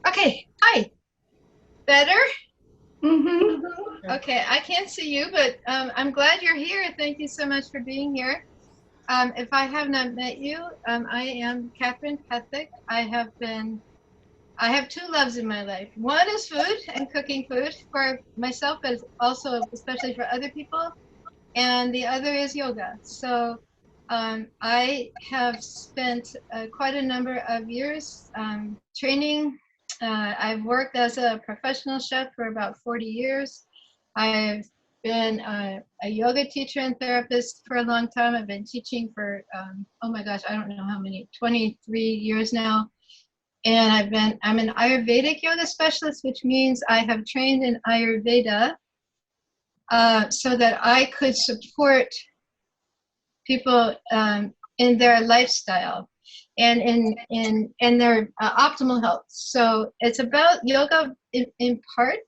Okay, hi. Better? Mm-hmm. Okay, I can't see you, but I'm glad you're here. Thank you so much for being here. If I have not met you, I am Catherine Pethick. I have two loves in my life. One is food and cooking food for myself, but also especially for other people. And the other is yoga. So I have spent quite a number of years training. I've worked as a professional chef for about 40 years. I've been a yoga teacher and therapist for a long time. I've been teaching for, oh my gosh, I don't know how many, 23 years now. And I'm an Ayurvedic yoga specialist, which means I have trained in Ayurveda so that I could support people in their lifestyle and in their optimal health. So it's about yoga in part,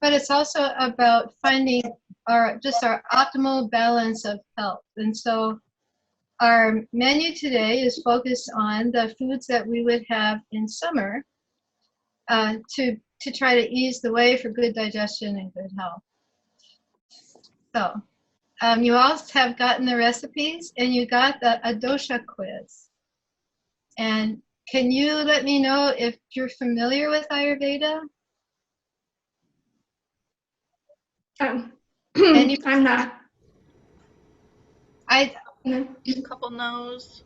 but it's also about finding our optimal balance of health. And so our menu today is focused on the foods that we would have in summer to try to ease the way for good digestion and good health. So you all have gotten the recipes and you got a dosha quiz. And can you let me know if you're familiar with Ayurveda? I'm And I'm not. I No. A couple no's.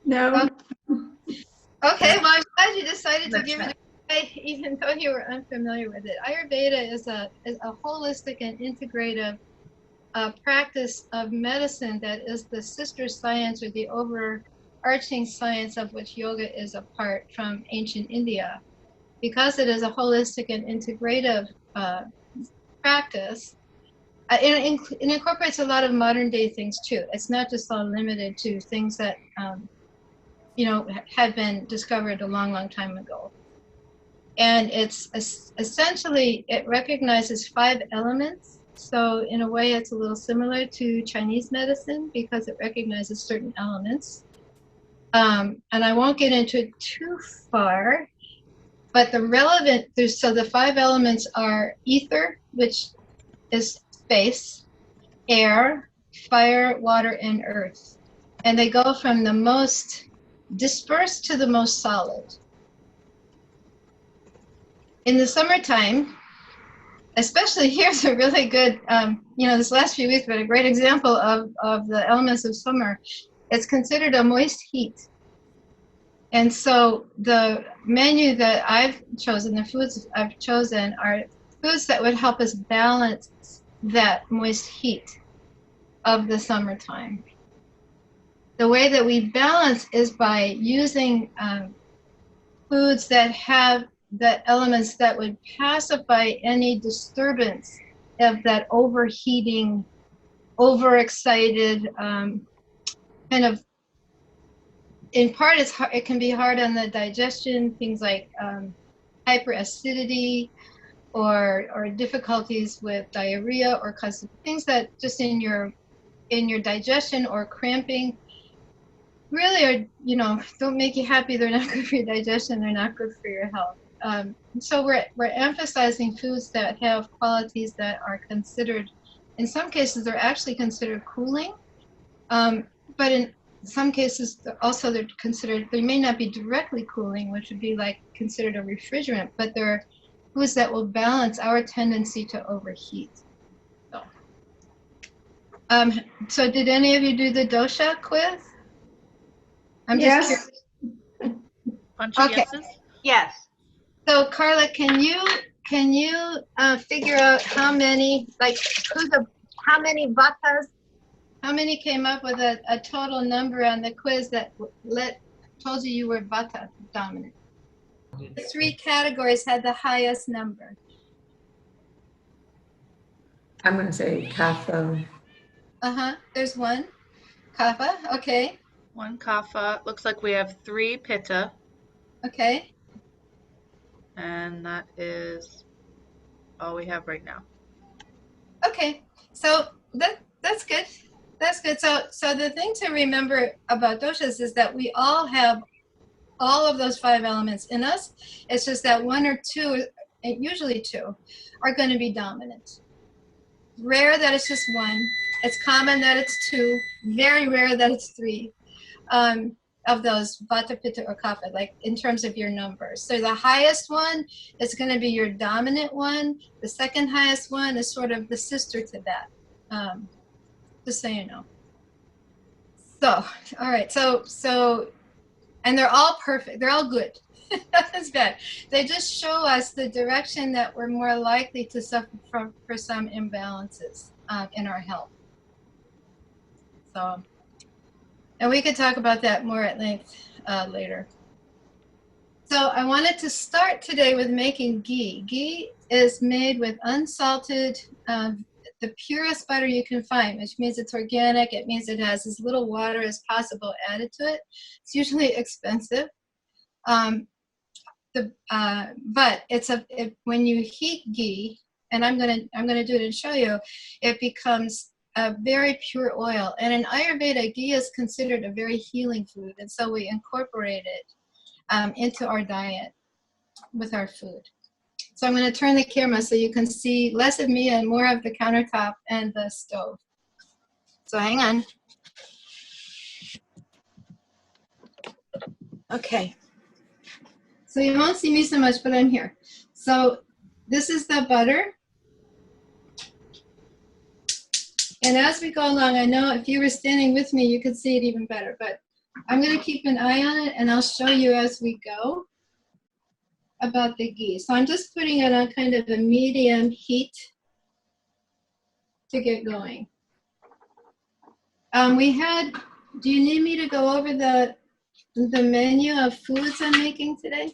No. okay, well I'm glad you decided to give it a try, even though you were unfamiliar with it. Ayurveda is a holistic and integrative practice of medicine that is the sister science or the overarching science of which yoga is a part from ancient India. Because it is a holistic and integrative practice, it incorporates a lot of modern day things too. It's not just all limited to things that had been discovered a long time ago. And it's essentially, it recognizes 5 elements. So in a way, it's a little similar to Chinese medicine because it recognizes certain elements. And I won't get into it too far, but the 5 elements are ether, which is space, air, fire, water, and earth. And they go from the most dispersed to the most solid. In the summertime, especially here's a really good, this last few weeks, but a great example of the elements of summer. It's considered a moist heat. And so the menu that I've chosen, the foods I've chosen are foods that would help us balance that moist heat of the summertime. The way that we balance is by using foods that have the elements that would pacify any disturbance of that overheating, overexcited kind of. In part, it can be hard on the digestion, things like hyperacidity or difficulties with diarrhea or things that just in your digestion or cramping really are, don't make you happy. They're not good for your digestion. They're not good for your health. So we're emphasizing foods that have qualities that are considered, in some cases, they're actually considered cooling. But in some cases, also they may not be directly cooling, which would be like considered a refrigerant, but they're foods that will balance our tendency to overheat. So did any of you do the dosha quiz? I'm Yes. just curious. Bunch of Okay. yeses? Yes. So Carla, can you figure out how many vatas? How many came up with a total number on the quiz that told you were vata dominant? The 3 categories had the highest number. I'm going to say kapha. There's 1. Kapha, okay. 1 kapha. Looks like we have 3 pitta. Okay. And that is all we have right now. Okay. So that's good. That's good. So the thing to remember about doshas is that we all have all of those 5 elements in us. It's just that 1 or 2, usually 2, are going to be dominant. Rare that it's just 1. It's common that it's 2. Very rare that it's 3 of those Vata, Pitta, or Kapha, like in terms of your numbers. So the highest one is going to be your dominant one. The second highest one is sort of the sister to that. Just so you know. So, all right. So, and they're all perfect. They're all good. That's bad. They just show us the direction that we're more likely to suffer from for some imbalances in our health. So, and we could talk about that more at length later. So I wanted to start today with making ghee. Ghee is made with unsalted, the purest butter you can find, which means it's organic. It means it has as little water as possible added to it. It's usually expensive. But when you heat ghee, and I'm gonna do it and show you, it becomes a very pure oil. And in Ayurveda, ghee is considered a very healing food, and so we incorporate it into our diet with our food. So I'm going to turn the camera so you can see less of me and more of the countertop and the stove. So hang on. Okay. So you won't see me so much, but I'm here. So this is the butter. And as we go along, I know if you were standing with me, you could see it even better, but I'm going to keep an eye on it and I'll show you as we go about the ghee. So I'm just putting it on kind of a medium heat to get going. Do you need me to go over the menu of foods I'm making today?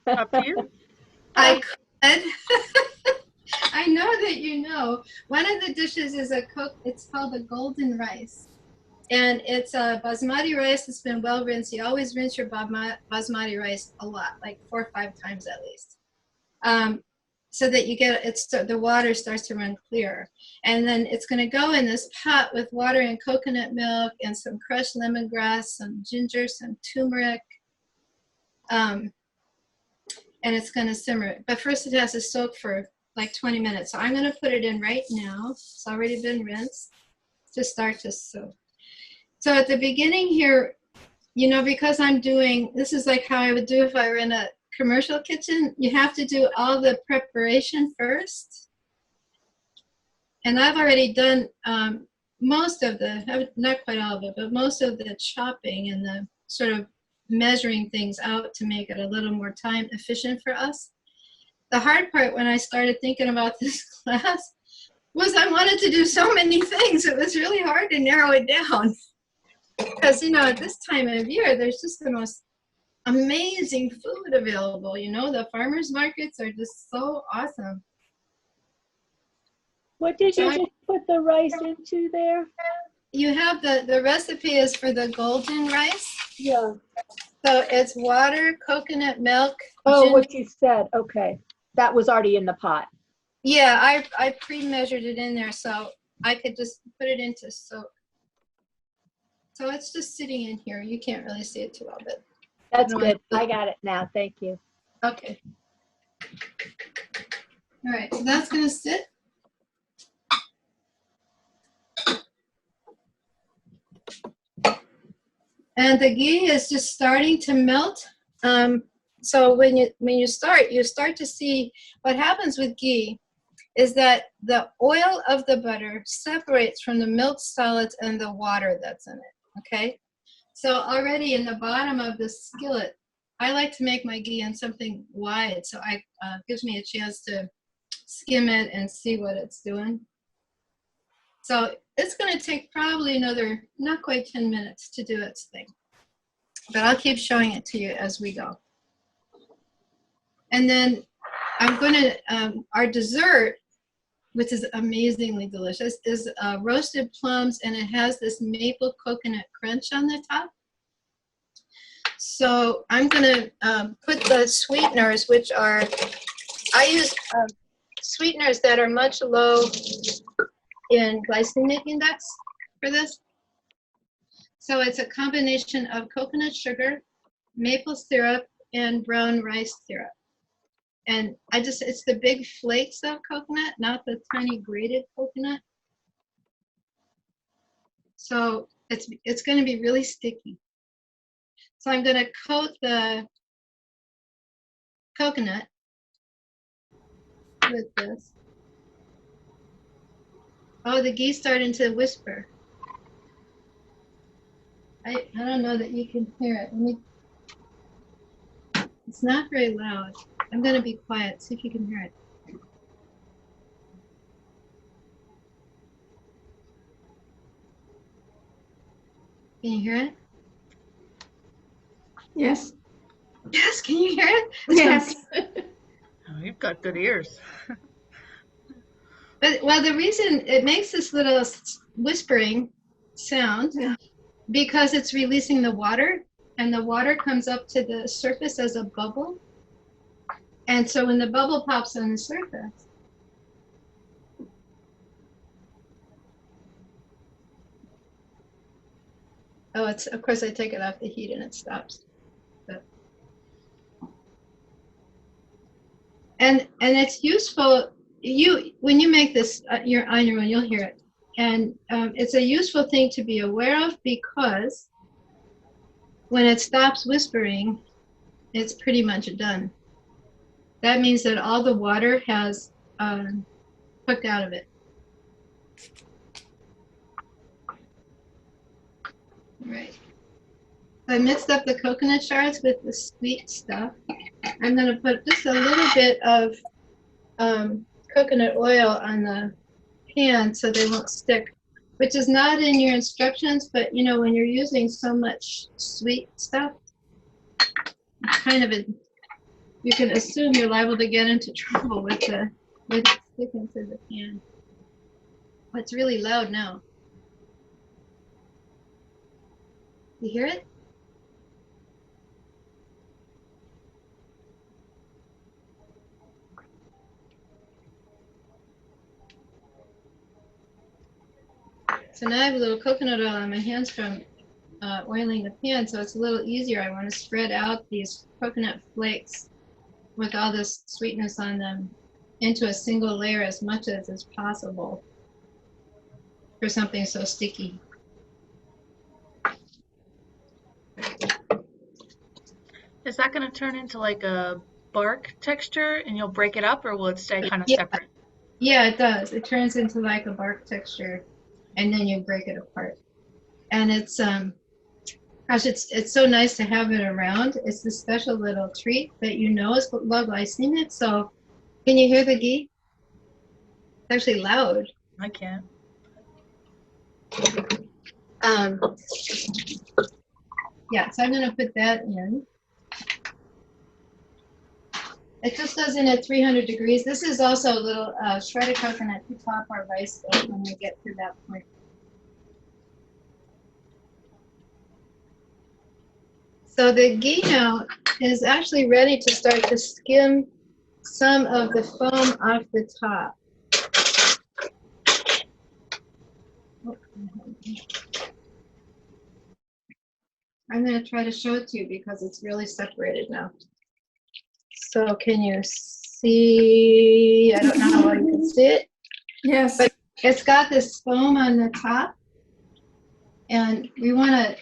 Up to you. I could. I know that you know. One of the dishes is it's called the golden rice. And it's a basmati rice that's been well rinsed. You always rinse your basmati rice a lot, like 4 or 5 times at least. So that you get the water starts to run clear. And then it's going to go in this pot with water and coconut milk and some crushed lemongrass, some ginger, some turmeric. And it's going to simmer. But first it has to soak for like 20 minutes. So I'm going to put it in right now. It's already been rinsed to start to soak. So at the beginning here, you know, because this is like how I would do if I were in a commercial kitchen, you have to do all the preparation first. And I've already done most of not quite all of it, but most of the chopping and the sort of measuring things out to make it a little more time efficient for us. The hard part when I started thinking about this class was I wanted to do so many things. It was really hard to narrow it down. Because, you know, at this time of year, there's just the most amazing food available. You know, the farmers markets are just so awesome. What did you just put the rice into there? You have the recipe is for the golden rice. Yeah. So it's water, coconut milk. Oh, what you said. Okay. That was already in the pot. Yeah, I pre-measured it in there so I could just put it into soak. So it's just sitting in here. You can't really see it too well, but that's good. I got it now. Thank you. Okay. All right, so that's going to sit. And the ghee is just starting to melt. So when you start to see what happens with ghee is that the oil of the butter separates from the milk solids and the water that's in it. Okay, so already in the bottom of the skillet, I like to make my ghee in something wide, so it gives me a chance to skim it and see what it's doing. So it's going to take probably another, not quite 10 minutes to do its thing. But I'll keep showing it to you as we go. And then I'm going to, our dessert, which is amazingly delicious, is roasted plums, and it has this maple coconut crunch on the top. So I'm going to put the sweeteners, which are, I use sweeteners that are much low in glycemic index for this. So it's a combination of coconut sugar, maple syrup, and brown rice syrup. And it's the big flakes of coconut, not the tiny grated coconut. So it's going to be really sticky. So I'm going to coat the coconut with this. Oh, the gee's starting to whisper. I don't know that you can hear it. It's not very loud. I'm going to be quiet. See if you can hear it. Can you hear it? Yes. Yes, can you hear it? Yes. Oh, you've got good ears. But well, the reason it makes this little whispering sound because it's releasing the water, and the water comes up to the surface as a bubble. And so when the bubble pops on the surface, oh, it's of course I take it off the heat and it stops. But, and it's useful. When you make this you're on your own, you'll hear it, and it's a useful thing to be aware of because when it stops whispering, it's pretty much done. That means that all the water has hooked out of it. Right. I mixed up the coconut shards with the sweet stuff. I'm going to put just a little bit of coconut oil on the pan so they won't stick, which is not in your instructions, but you know, when you're using so much sweet stuff, it's kind of you can assume you're liable to get into trouble with it sticking to the pan. Oh, it's really loud now. You hear it? So now I have a little coconut oil on my hands from oiling the pan, so it's a little easier. I want to spread out these coconut flakes with all this sweetness on them into a single layer as much as is possible for something so sticky. Is that going to turn into like a bark texture and you'll break it up, or will it stay kind of Yeah. separate? Yeah, it does. It turns into like a bark texture, and then you break it apart. And it's gosh, it's so nice to have it around. It's this special little treat that you know is low glycemic. So, can you hear the ghee? It's actually loud. I can't. Yeah, so I'm going to put that in. It just goes in at 300 degrees. This is also a little shredded coconut to top our rice though, when we get to that point. So the ghee now is actually ready to start to skim some of the foam off the top. I'm going to try to show it to you because it's really separated now. So can you see? I don't know how well you can see it. Yes. But it's got this foam on the top, and we want to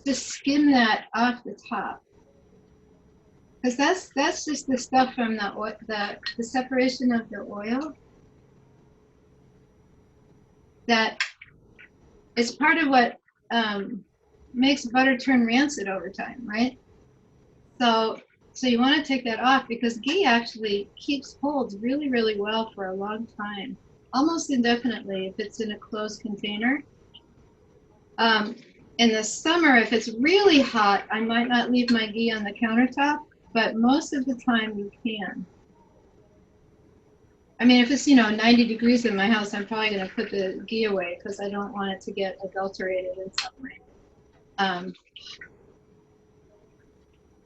just skim that off the top, because that's just the stuff from the separation of the oil that is part of what makes butter turn rancid over time, right? So you want to take that off because ghee actually holds really, really well for a long time, almost indefinitely if it's in a closed container. In the summer, if it's really hot, I might not leave my ghee on the countertop, but most of the time you can. I mean, if it's 90 degrees in my house, I'm probably going to put the ghee away because I don't want it to get adulterated in some way.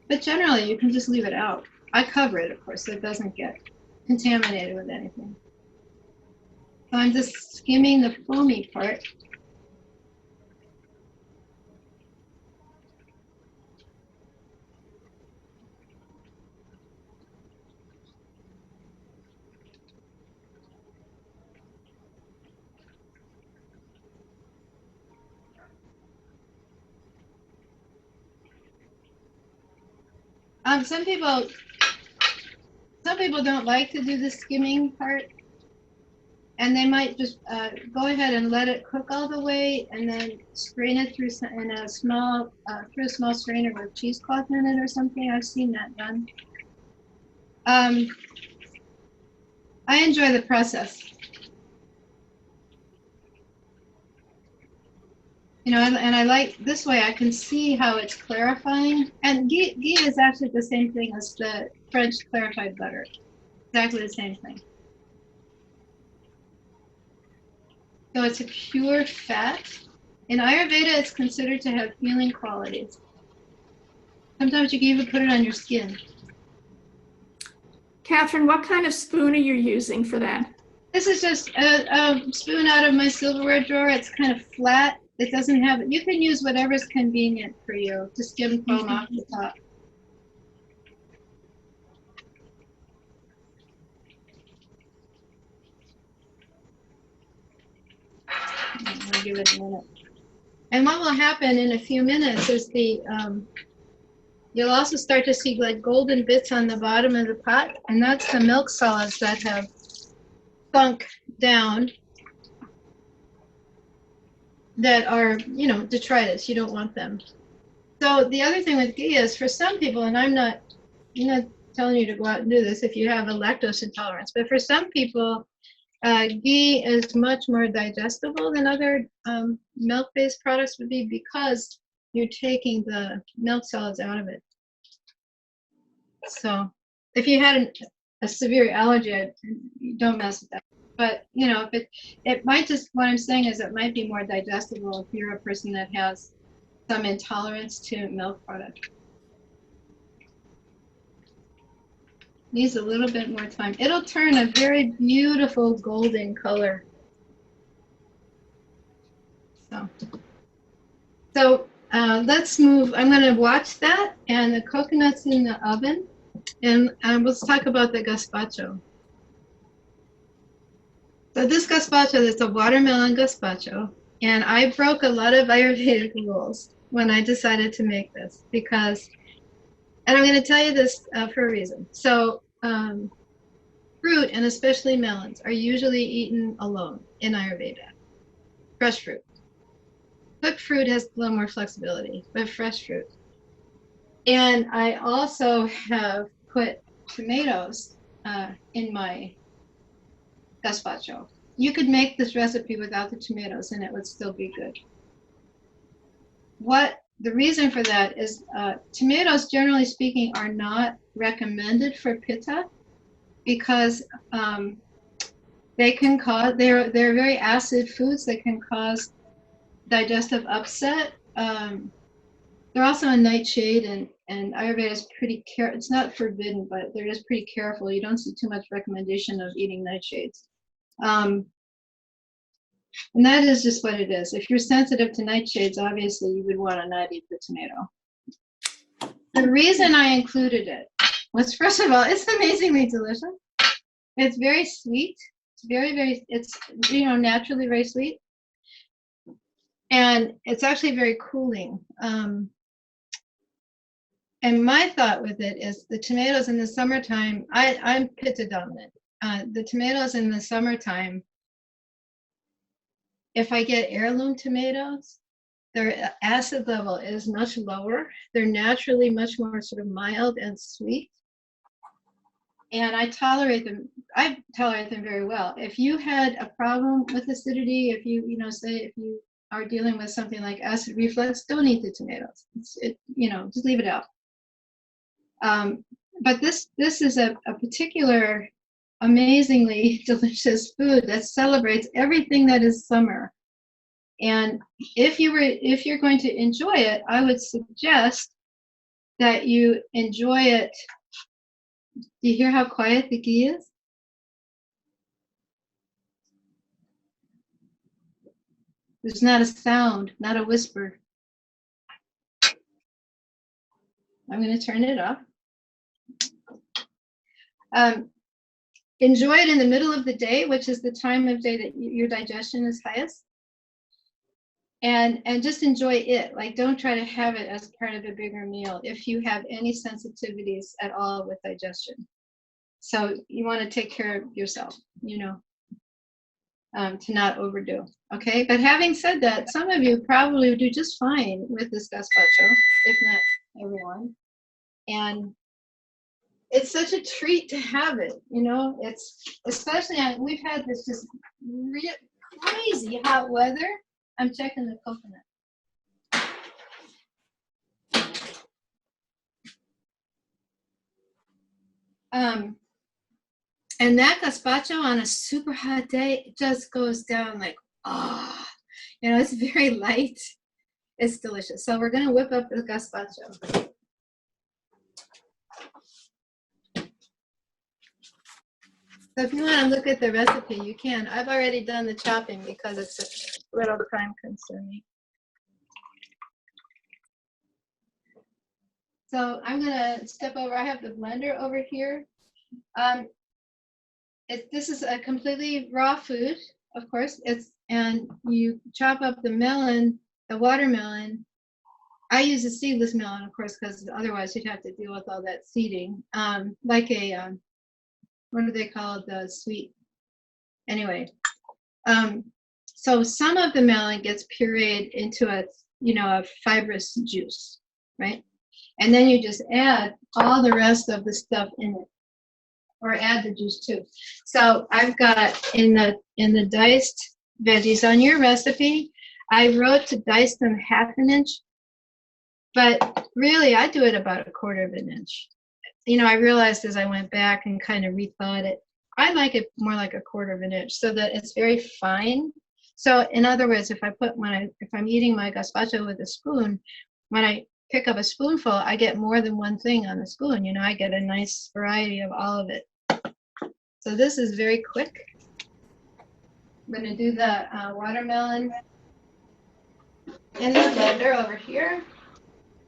But generally, you can just leave it out. I cover it, of course, so it doesn't get contaminated with anything. So I'm just skimming the foamy part. Some people don't like to do the skimming part, and they might just go ahead and let it cook all the way, and then strain it through a small strainer with cheesecloth in it or something. I've seen that done. I enjoy the process. You know, and I like this way. I can see how it's clarifying, and ghee is actually the same thing as the French clarified butter. Exactly the same thing. So it's a pure fat. In Ayurveda, it's considered to have healing qualities. Sometimes you can even put it on your skin. Catherine, what kind of spoon are you using for that? This is just a spoon out of my silverware drawer. It's kind of flat. It doesn't have, you can use whatever's convenient for you to skim foam off the top. I'll give it a minute. And what will happen in a few minutes is you'll also start to see like golden bits on the bottom of the pot, and that's the milk solids that have sunk down that are, you know, detritus. You don't want them. So the other thing with ghee is for some people, and I'm not telling you to go out and do this if you have a lactose intolerance, but for some people, ghee is much more digestible than other milk-based products would be because you're taking the milk solids out of it. So if you had a severe allergy, don't mess with that. But, you know, if it might just, what I'm saying is it might be more digestible if you're a person that has some intolerance to milk products. Needs a little bit more time. It'll turn a very beautiful golden color. So let's move. I'm going to watch that, and the coconut's in the oven, and let's talk about the gazpacho. So this gazpacho is a watermelon gazpacho, and I broke a lot of Ayurvedic rules when I decided to make this because, and I'm going to tell you this for a reason. So fruit, and especially melons, are usually eaten alone in Ayurveda. Fresh fruit. Cooked fruit has a little more flexibility, but fresh fruit. And I also have put tomatoes in my gazpacho. You could make this recipe without the tomatoes and it would still be good. The reason for that is tomatoes, generally speaking, are not recommended for Pitta because they can cause, they're very acid foods that can cause digestive upset. They're also a nightshade, and Ayurveda is pretty careful. It's not forbidden, but they're just pretty careful. You don't see too much recommendation of eating nightshades. And that is just what it is. If you're sensitive to nightshades, obviously you would want to not eat the tomato. The reason I included it was, first of all, it's amazingly delicious. It's very sweet. It's very, it's, you know, naturally very sweet. And it's actually very cooling. And my thought with it is the tomatoes in the summertime, I'm Pitta dominant. The tomatoes in the summertime, if I get heirloom tomatoes, their acid level is much lower. They're naturally much more sort of mild and sweet. And I tolerate them very well. If you had a problem with acidity, if you say if you are dealing with something like acid reflux, don't eat the tomatoes. Just leave it out. But this is a particular amazingly delicious food that celebrates everything that is summer. And if you're going to enjoy it, I would suggest that you enjoy it. Do you hear how quiet the ghee is? There's not a sound, not a whisper. I'm going to turn it off. Enjoy it in the middle of the day, which is the time of day that your digestion is highest. and just enjoy it. Like, don't try to have it as part of a bigger meal if you have any sensitivities at all with digestion. So you want to take care of yourself, you know, to not overdo. Okay, but having said that, some of you probably would do just fine with this gazpacho, if not everyone. And it's such a treat to have it, you know. It's especially we've had this just crazy hot weather. I'm checking the coconut. And that gazpacho on a super hot day, it just goes down like, ah, you know, it's very light. It's delicious. So we're gonna whip up the gazpacho. So if you want to look at the recipe, you can. I've already done the chopping because it's a little time consuming. So I'm gonna step over. I have the blender over here. This is a completely raw food, of course. And you chop up the melon, the watermelon. I use a seedless melon, of course, because otherwise you'd have to deal with all that seeding. Like a what do they call it? The sweet. Anyway, so some of the melon gets pureed into a fibrous juice, right? And then you just add all the rest of the stuff in it, or add the juice too. So I've got in the diced veggies on your recipe, I wrote to dice them 1/2 inch, but really I do it about 1/4 inch. You know, I realized as I went back and kind of rethought it, I like it more like 1/4 inch so that it's very fine. So in other words, if I'm eating my gazpacho with a spoon, when I pick up a spoonful, I get more than one thing on the spoon. You know, I get a nice variety of all of it. So this is very quick. I'm going to do the watermelon in the blender over here.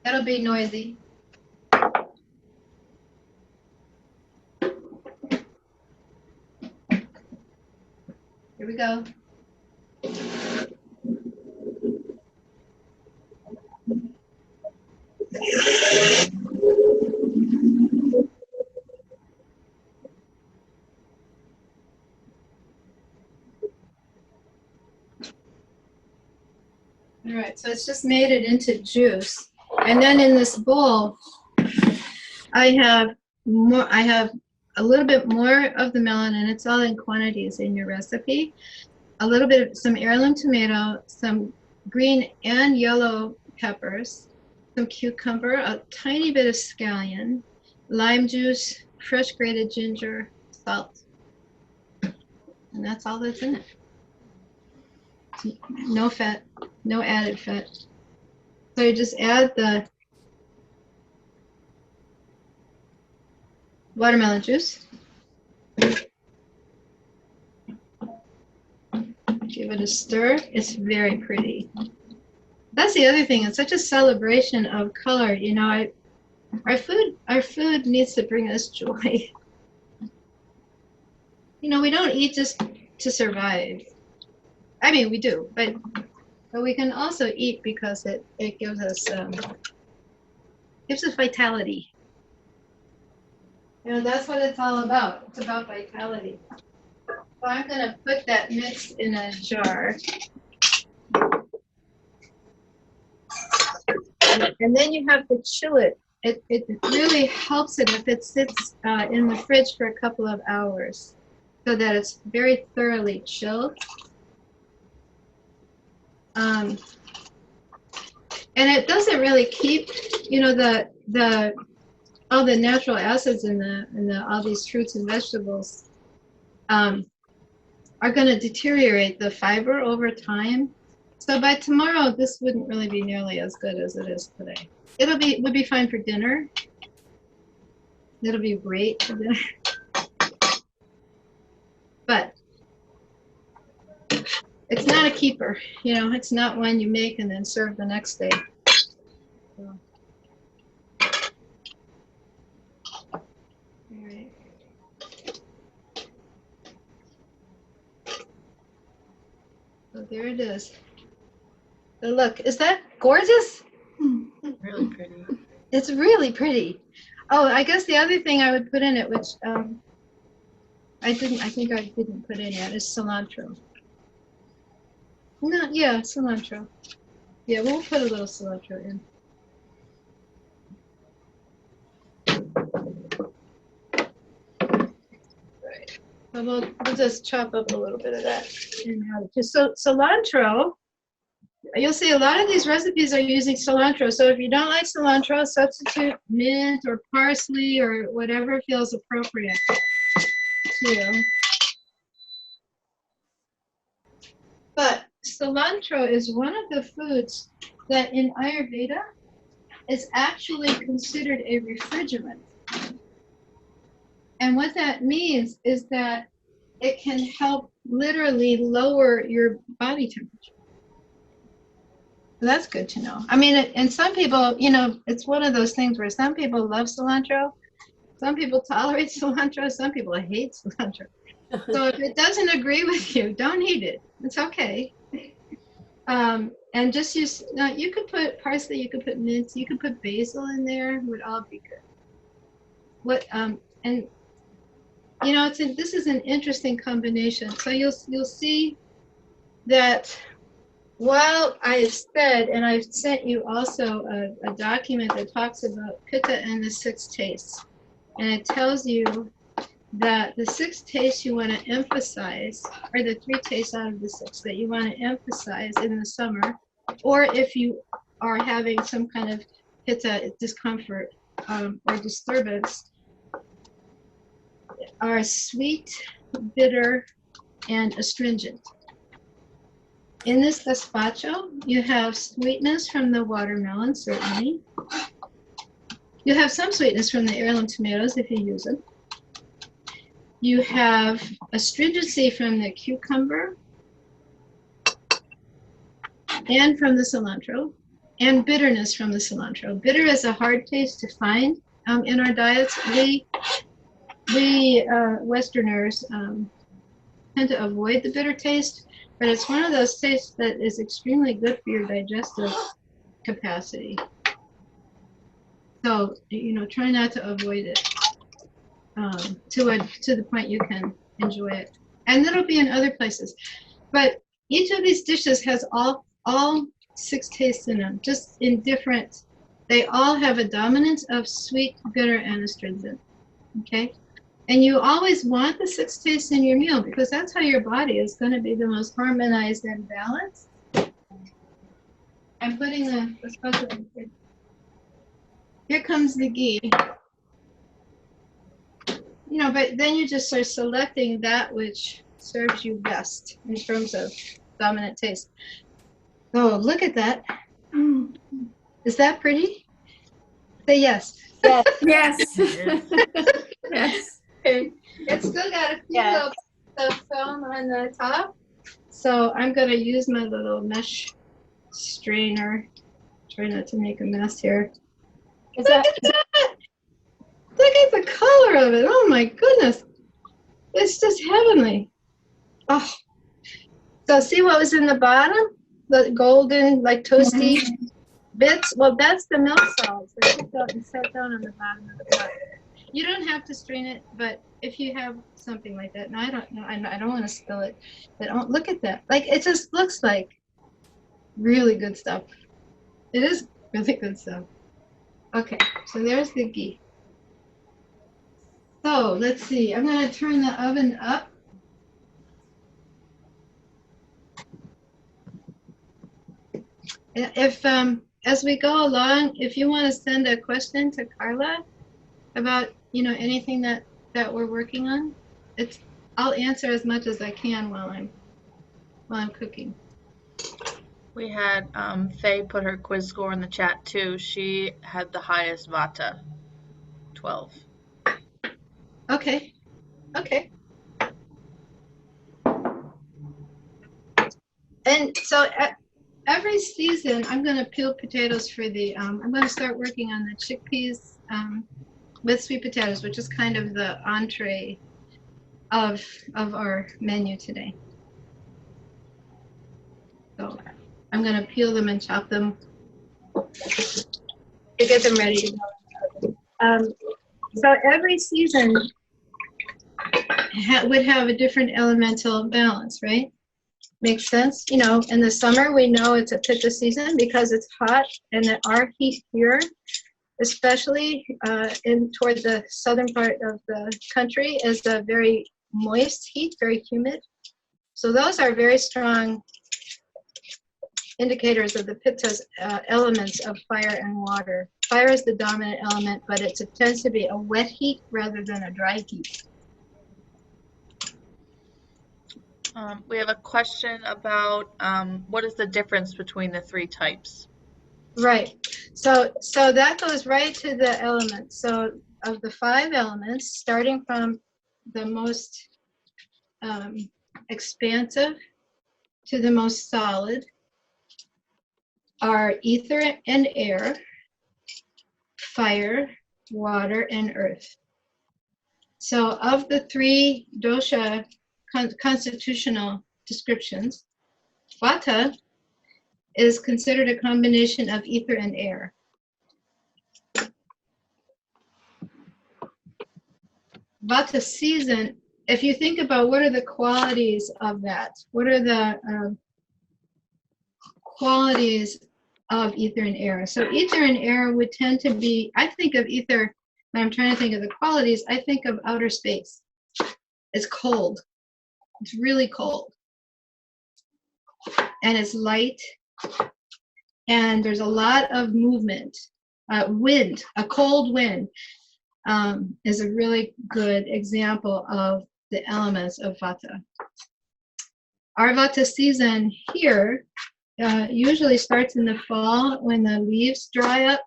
That'll be noisy. Here we go. All right, so it's just made it into juice. And then in this bowl, I have a little bit more of the melon, and it's all in quantities in your recipe. A little bit of some heirloom tomato, some green and yellow peppers, some cucumber, a tiny bit of scallion, lime juice, fresh grated ginger, salt. And that's all that's in it. No fat, no added fat. So you just add the watermelon juice. Give it a stir. It's very pretty. That's the other thing. It's such a celebration of color. You know, our food needs to bring us joy. You know, we don't eat just to survive. I mean, we do, but we can also eat because it gives us vitality. You know, that's what it's all about. It's about vitality. So I'm going to put that mix in a jar. And then you have to chill it. It really helps it if it sits in the fridge for a couple of hours so that it's very thoroughly chilled. And it doesn't really keep, you know, all the natural acids in all these fruits and vegetables are going to deteriorate the fiber over time. So by tomorrow, this wouldn't really be nearly as good as it is today. Would be fine for dinner. It'll be great for dinner. But it's not a keeper. You know, it's not one you make and then serve the next day. So. All right. So there it is. Look, is that gorgeous? Really pretty. It's really pretty. Oh, I guess the other thing I would put in it, which I think I didn't put in yet, is cilantro. No, yeah, cilantro. Yeah, we'll put a little cilantro in. Right. So we'll just chop up a little bit of that. Just so cilantro. You'll see a lot of these recipes are using cilantro. So if you don't like cilantro, substitute mint or parsley or whatever feels appropriate to you. But cilantro is one of the foods that in Ayurveda is actually considered a refrigerant. And what that means is that it can help literally lower your body temperature. That's good to know. I mean, and some people, you know, it's one of those things where some people love cilantro, some people tolerate cilantro, some people hate cilantro. So if it doesn't agree with you, don't eat it. It's okay. And just use, you could put parsley, you could put mint, you could put basil in there, would all be good. And you know, this is an interesting combination. So you'll see that while I've said, and I've sent you also a document that talks about Pitta and the 6 tastes, and it tells you that the 6 tastes you want to emphasize, or the 3 tastes out of the 6 that you want to emphasize in the summer, or if you are having some kind of Pitta discomfort or disturbance, are sweet, bitter, and astringent. In this Gazpacho, you have sweetness from the watermelon, certainly. You have some sweetness from the heirloom tomatoes if you use them. You have astringency from the cucumber and from the cilantro, and bitterness from the cilantro. Bitter is a hard taste to find in our diets. We Westerners tend to avoid the bitter taste, but it's one of those tastes that is extremely good for your digestive capacity. So, you know, try not to avoid it to the point you can enjoy it. And it'll be in other places. But each of these dishes has all 6 tastes in them, just in different, they all have a dominance of sweet, bitter, and astringent. Okay? And you always want the 6 tastes in your meal because that's how your body is going to be the most harmonized and balanced. I'm putting the special in here. Here comes the ghee. You know, but then you just start selecting that which serves you best in terms of dominant taste. Oh, look at that. Mm. Is that pretty? Say yes. Yes. Yes. Yes. Okay. It's still got a few little bits of foam on the top. So I'm going to use my little mesh strainer. Try not to make a mess here. Look at that! Look at the color of it. Oh my goodness. It's just heavenly. Oh. So see what was in the bottom? The golden, like toasty bits? Well, that's the milk solids. They're picked up and set down on the bottom of the pot. You don't have to strain it, but if you have something like that, and I don't know, I don't want to spill it, but look at that. Like, it just looks like really good stuff. It is really good stuff. Okay, so there's the ghee. So let's see, I'm going to turn the oven up. If, as we go along, if you want to send a question to Carla about, you know, anything that we're working on, I'll answer as much as I can while I'm cooking. We had Faye put her quiz score in the chat too. She had the highest Vata, 12. Okay. And so every season, I'm going to peel potatoes for the, I'm going to start working on the chickpeas with sweet potatoes, which is kind of the entree of our menu today. So I'm going to peel them and chop them to get them ready to go. So every season would have a different elemental balance, right? Makes sense. You know, in the summer, we know it's a Pitta season because it's hot, and that our heat here, especially toward the southern part of the country, is a very moist heat, very humid. So those are very strong indicators of the Pitta's elements of fire and water. Fire is the dominant element, but it tends to be a wet heat rather than a dry heat. We have a question about what is the difference between the three types? Right. So that goes right to the elements. So of the 5 elements, starting from the most expansive to the most solid, are ether and air, fire, water, and earth. So of the 3 dosha constitutional descriptions, Vata is considered a combination of ether and air. Vata season, if you think about what are the qualities of that, what are the qualities of ether and air? So ether and air would tend to be, I think of ether, when I'm trying to think of the qualities, I think of outer space. It's cold. It's really cold. And it's light. And there's a lot of movement. Wind, a cold wind, is a really good example of the elements of Vata. Our Vata season here usually starts in the fall when the leaves dry up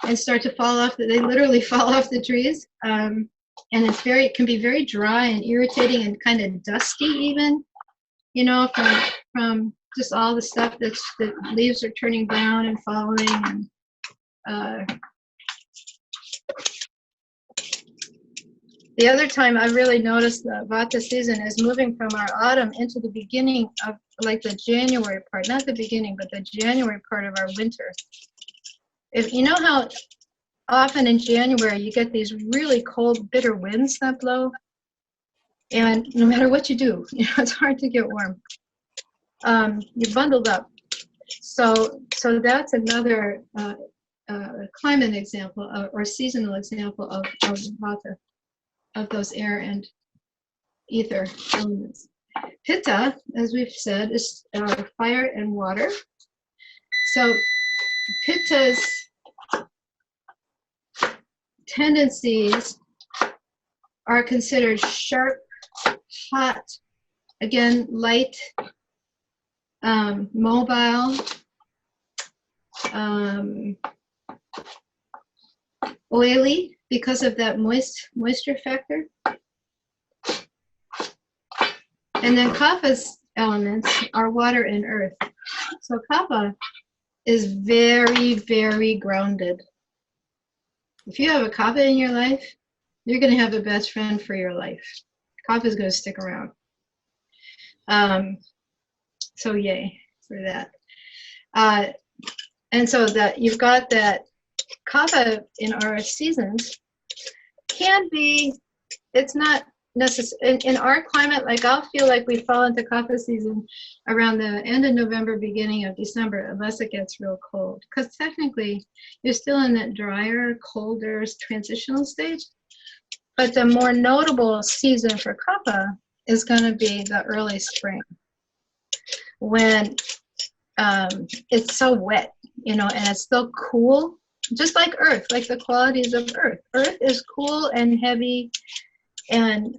and start to fall off. They literally fall off the trees. And it can be very dry and irritating and kind of dusty even, you know, from just all the stuff the leaves are turning brown and falling. And the other time I really noticed the Vata season is moving from our autumn into the beginning of like the January part, not the beginning, but the January part of our winter. If you know how often in January you get these really cold, bitter winds that blow, and no matter what you do, you know, it's hard to get warm. You're bundled up. So that's another climate example or seasonal example of Vata, of those air and ether elements. Pitta, as we've said, is fire and water. So Pitta's tendencies are considered sharp, hot, again, light, mobile, oily because of that moisture factor. And then Kapha's elements are water and earth. So Kapha is very, very grounded. If you have a Kapha in your life, you're going to have the best friend for your life. Kapha is going to stick around. So yay for that. And so that you've got that Kapha in our seasons can be, it's not necessary. In our climate, like I'll feel like we fall into Kapha season around the end of November, beginning of December, unless it gets real cold. Because technically, you're still in that drier, colder transitional stage. But the more notable season for Kapha is going to be the early spring, when it's so wet, you know, and it's still cool, just like Earth, like the qualities of Earth. Earth is cool and heavy and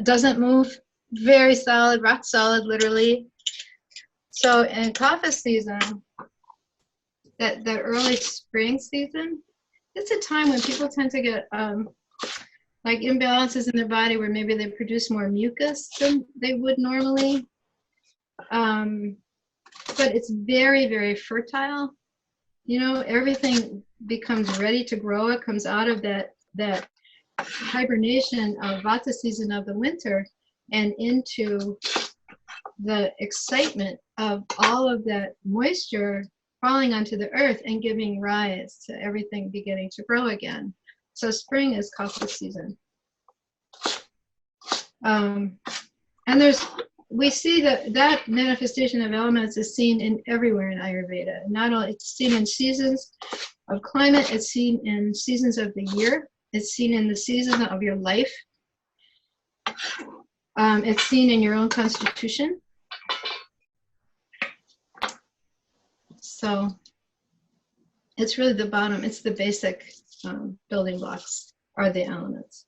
doesn't move, very solid, rock solid, literally. So in Kapha season, that early spring season, it's a time when people tend to get like imbalances in their body where maybe they produce more mucus than they would normally. But it's very, very fertile. You know, everything becomes ready to grow. It comes out of that hibernation of Vata season of the winter and into the excitement of all of that moisture falling onto the earth and giving rise to everything beginning to grow again. So spring is coffee season. And we see that manifestation of elements is seen in everywhere in Ayurveda. Not only it's seen in seasons of climate, it's seen in seasons of the year, it's seen in the season of your life. It's seen in your own constitution. So it's really the bottom, it's the basic building blocks are the elements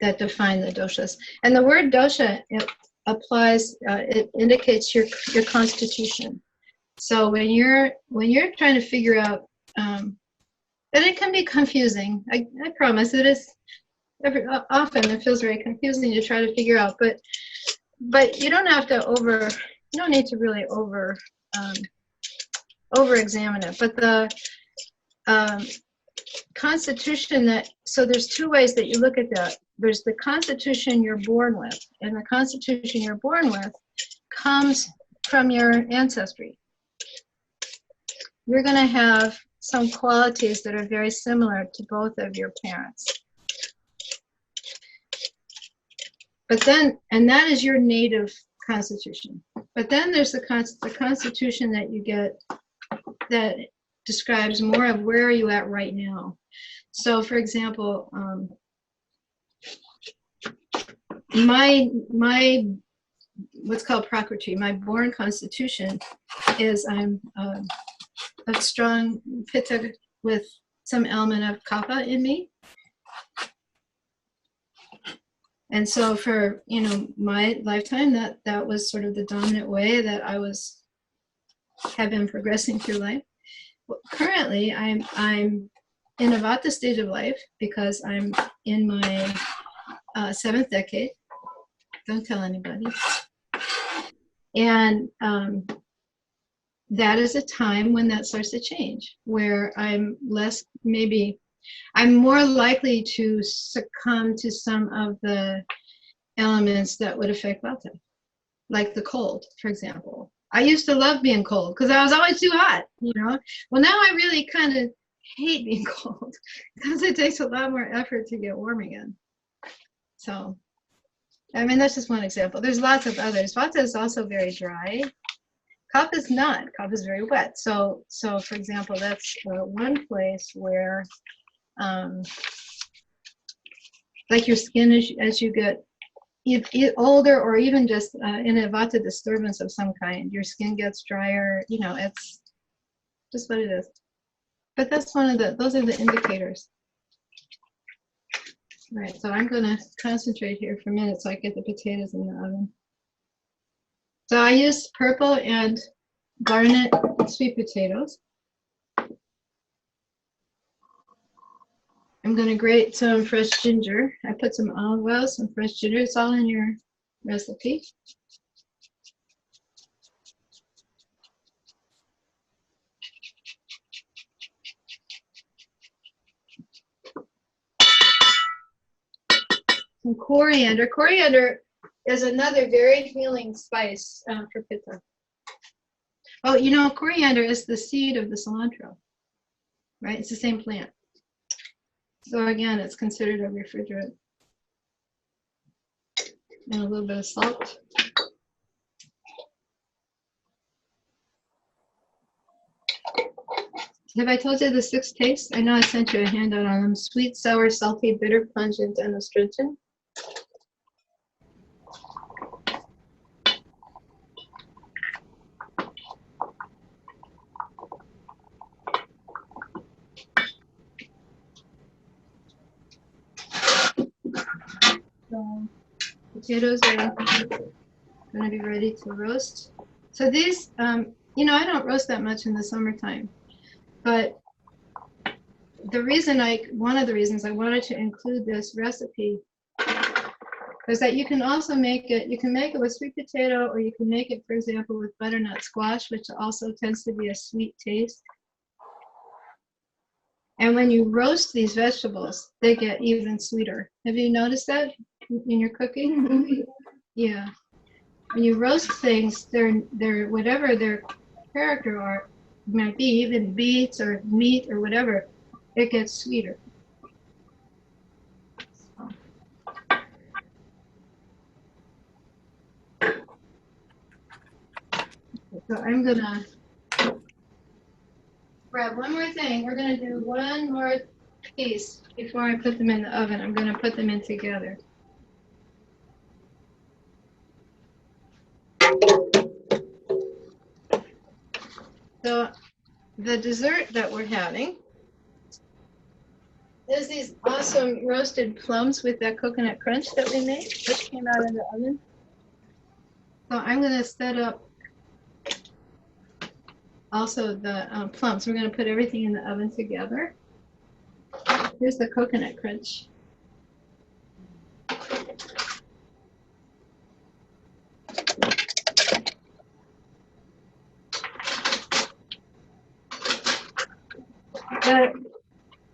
that define the doshas. And the word dosha, it applies, it indicates your constitution. So when you're trying to figure out, and it can be confusing, I promise it is, often it feels very confusing to try to figure out, but you don't have to you don't need to really over examine it. But the constitution so there's two ways that you look at that. There's the constitution you're born with, and the constitution you're born with comes from your ancestry. You're going to have some qualities that are very similar to both of your parents. But then, and that is your native constitution. But then there's the constitution that you get that describes more of where are you at right now. So for example, my what's called prakriti, my born constitution is I'm a strong Pitta with some element of kapha in me. And so for, my lifetime, that was sort of the dominant way that I have been progressing through life. Well, currently, I'm in a vata stage of life because I'm in my 7th decade. Don't tell anybody. And that is a time when that starts to change, where I'm more likely to succumb to some of the elements that would affect vata, like the cold, for example. I used to love being cold because I was always too hot, Well, now I really kind of hate being cold because it takes a lot more effort to get warm again. So, that's just one example. There's lots of others. Vata is also very dry. Kapha is not. Kapha is very wet. So for example, that's one place where, like your skin as you get older, or even just in a vata disturbance of some kind, your skin gets drier. It's just what it is. But that's those are the indicators. All right, so I'm going to concentrate here for a minute so I get the potatoes in the oven. So I used purple and garnet sweet potatoes. I'm going to grate some fresh ginger. I put some olive oil, some fresh ginger. It's all in your recipe. Some coriander. Coriander is another very healing spice for Pitta. Oh, coriander is the seed of the cilantro, right? It's the same plant. So again, it's considered a refrigerant. And a little bit of salt. Have I told you the 6 tastes? I know I sent you a handout on them. Sweet, sour, salty, bitter, pungent, and astringent. So potatoes are going to be ready to roast. So these, I don't roast that much in the summertime, but one of the reasons I wanted to include this recipe is that you can also make it with sweet potato, or you can make it, for example, with butternut squash, which also tends to be a sweet taste. And when you roast these vegetables, they get even sweeter. Have you noticed that in your cooking? Yeah. when you roast things, they're whatever their character are might be, even beets or meat or whatever, it gets sweeter. So I'm gonna grab one more thing. We're gonna do one more piece before I put them in the oven. I'm gonna put them in together. So the dessert that we're having is these awesome roasted plums with that coconut crunch that we made, which came out of the oven. So I'm gonna set up also the plums. We're gonna put everything in the oven together. Here's the coconut crunch.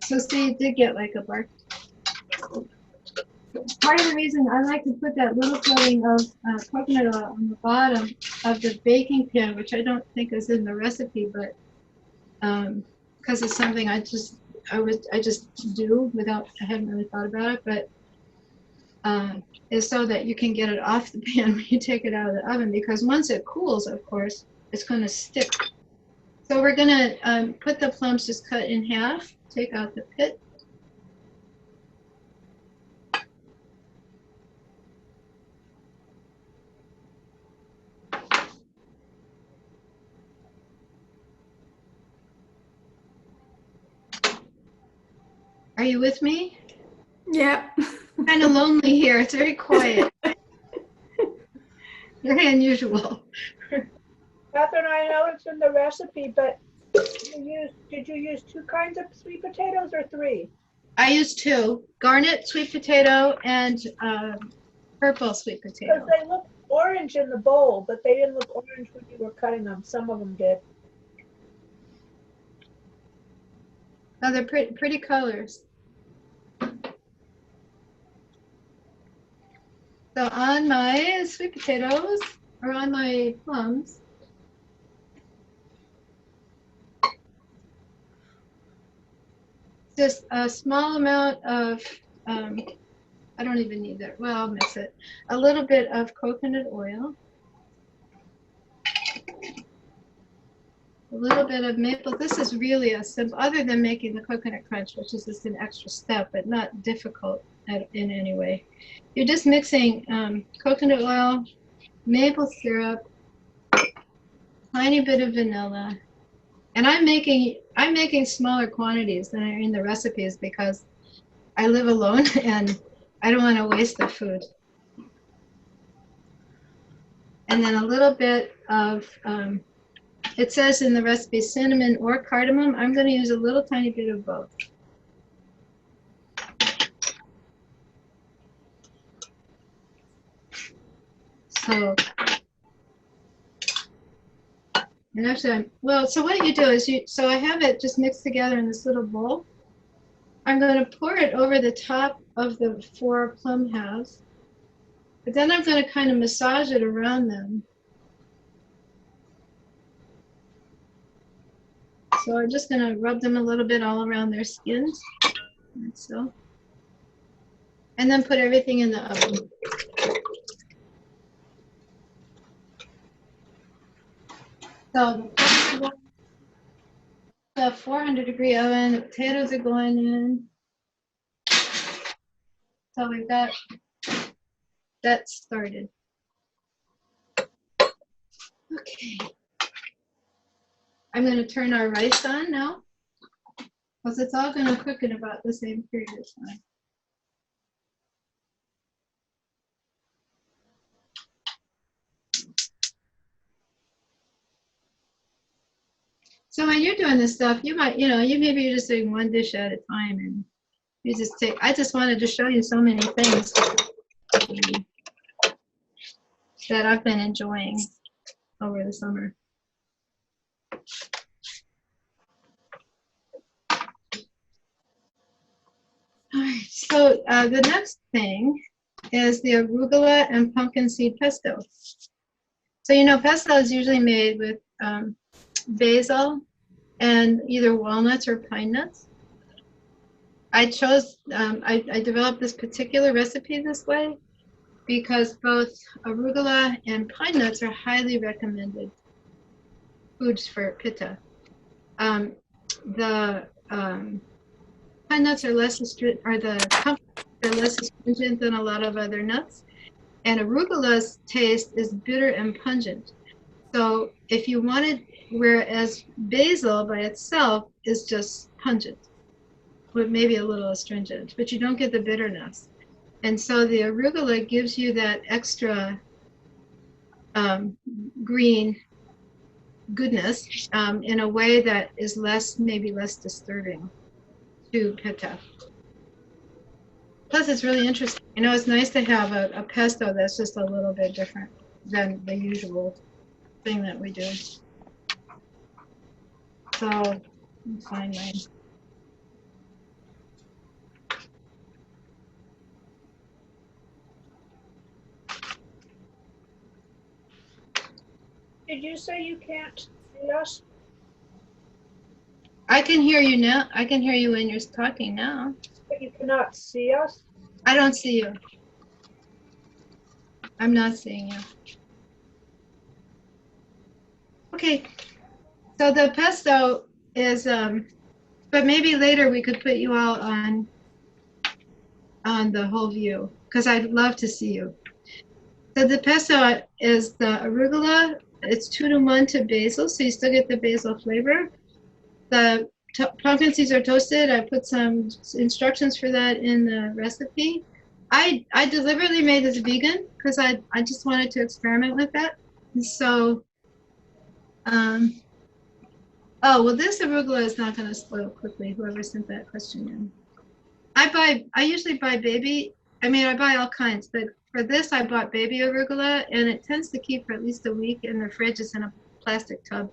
So see, it did get like a bark. Part of the reason I like to put that little coating of coconut oil on the bottom of the baking pan, which I don't think is in the recipe, but because it's something I just do without, I hadn't really thought about it, but is so that you can get it off the pan when you take it out of the oven, because once it cools, of course, it's going to stick. So we're going to put the plums just cut in half, take out the pit. Are you with me? Yeah. Kind of lonely here. It's very quiet. Very unusual. Catherine, I know it's in the recipe, but did you use 2 kinds of sweet potatoes or 3? I used 2, garnet sweet potato and purple sweet potato. Because they look orange in the bowl, but they didn't look orange when you were cutting them. Some of them did. Oh, they're pretty colors. So on my sweet potatoes, or on my plums, just a small amount of, I don't even need that, well, I'll mix it. A little bit of coconut oil. A little bit of maple. This is really a simple, other than making the coconut crunch, which is just an extra step, but not difficult in any way. You're just mixing coconut oil, maple syrup, tiny bit of vanilla, and I'm making smaller quantities than are in the recipes because I live alone and I don't want to waste the food. And then a little bit of it says in the recipe cinnamon or cardamom. I'm going to use a little tiny bit of both. So, and actually, so what you do is so I have it just mixed together in this little bowl. I'm going to pour it over the top of the 4 plum halves, but then I'm going to kind of massage it around them. So I'm just going to rub them a little bit all around their skins, like so. And then put everything in the oven. So the 400-degree oven, the potatoes are going in. So we've got that started. Okay. I'm going to turn our rice on now, because it's all going to cook in about the same period of time. So when you're doing this stuff, you might, maybe you're just doing one dish at a time, and you just I just wanted to show you so many things that I've been enjoying over the summer. All right, so the next thing is the arugula and pumpkin seed pesto. So, you know, pesto is usually made with basil and either walnuts or pine nuts. I developed this particular recipe this way because both arugula and pine nuts are highly recommended foods for Pitta. The pine nuts are less astringent, or the pumpkins are less astringent than a lot of other nuts, and arugula's taste is bitter and pungent. So if you wanted, whereas basil by itself is just pungent, with maybe a little astringent, but you don't get the bitterness. And so the arugula gives you that extra green goodness in a way that is maybe less disturbing to Pitta. Plus, it's really interesting. You know, it's nice to have a pesto that's just a little bit different than the usual thing that we do. So, let me find mine. Did you say you can't see us? I can hear you now. I can hear you when you're talking now. But you cannot see us? I don't see you. I'm not seeing you. Okay. So the pesto is, but maybe later we could put you all on the whole view, because I'd love to see you. So the pesto is the arugula. It's 2-to-1 to basil, so you still get the basil flavor. The pumpkin seeds are toasted. I put some instructions for that in the recipe. I deliberately made this vegan because I just wanted to experiment with that. And so, oh, well, this arugula is not going to spoil quickly, whoever sent that question in. I usually buy I buy all kinds, but for this I bought baby arugula, and it tends to keep for at least a week in the fridge. It's in a plastic tub.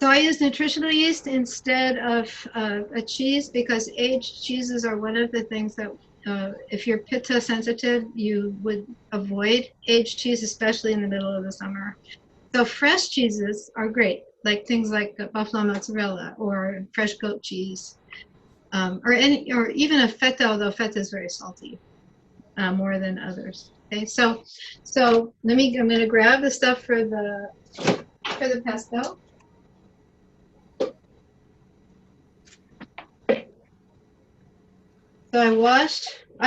So I use nutritional yeast instead of a cheese, because aged cheeses are one of the things that if you're Pitta sensitive, you would avoid aged cheese, especially in the middle of the summer. So fresh cheeses are great, like things like buffalo mozzarella or fresh goat cheese, or even a feta, although feta is very salty, more than others. Okay, so I'm going to grab the stuff for the pesto. So I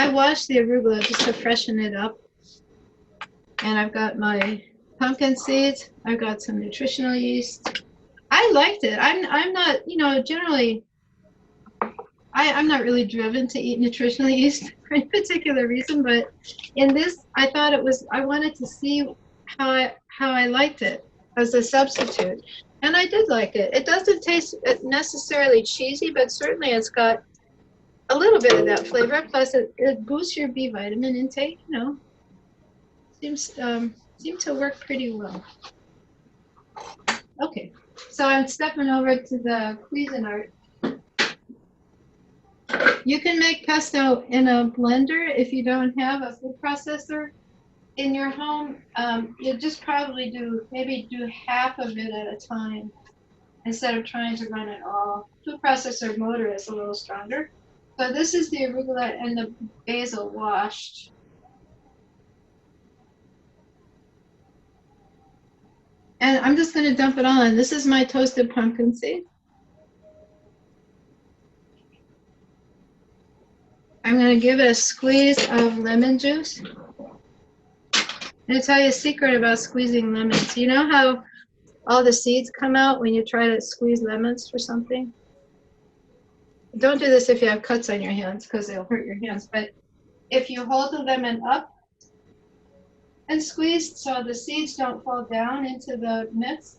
washed the arugula just to freshen it up, and I've got my pumpkin seeds. I've got some nutritional yeast. I liked it. I'm not, you know, generally I'm not really driven to eat nutritional yeast for any particular reason, but in this I wanted to see how I liked it as a substitute, and I did like it. It doesn't taste necessarily cheesy, but certainly it's got a little bit of that flavor. Plus, it boosts your B vitamin intake. You know, seems to work pretty well. Okay, so I'm stepping over to the Cuisinart. You can make pesto in a blender if you don't have a food processor in your home. You'll just probably do half of it at a time instead of trying to run it all. Food processor motor is a little stronger. So this is the arugula and the basil washed. And I'm just going to dump it on. This is my toasted pumpkin seed. I'm going to give it a squeeze of lemon juice. I'm going to tell you a secret about squeezing lemons. You know how all the seeds come out when you try to squeeze lemons for something? Don't do this if you have cuts on your hands, because they'll hurt your hands. But if you hold the lemon up and squeeze so the seeds don't fall down into the mix,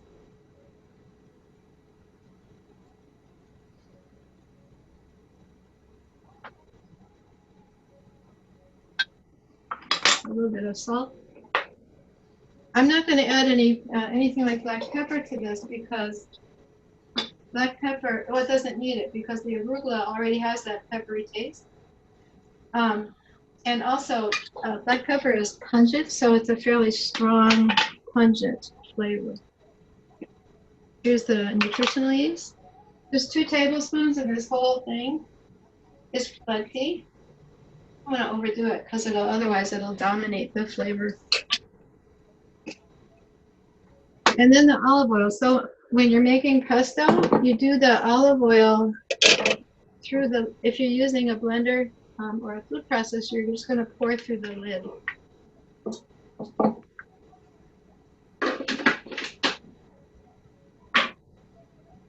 a little bit of salt. I'm not going to add anything like black pepper to this, because black pepper, it doesn't need it because the arugula already has that peppery taste. And also, black pepper is pungent, so it's a fairly strong, pungent flavor. Here's the nutritional yeast. There's 2 tablespoons of this whole thing. It's plenty. I don't want to overdo it because otherwise it'll dominate the flavor. And then the olive oil. So when you're making pesto, you do the olive oil through the, if you're using a blender or a food processor, you're just going to pour through the lid.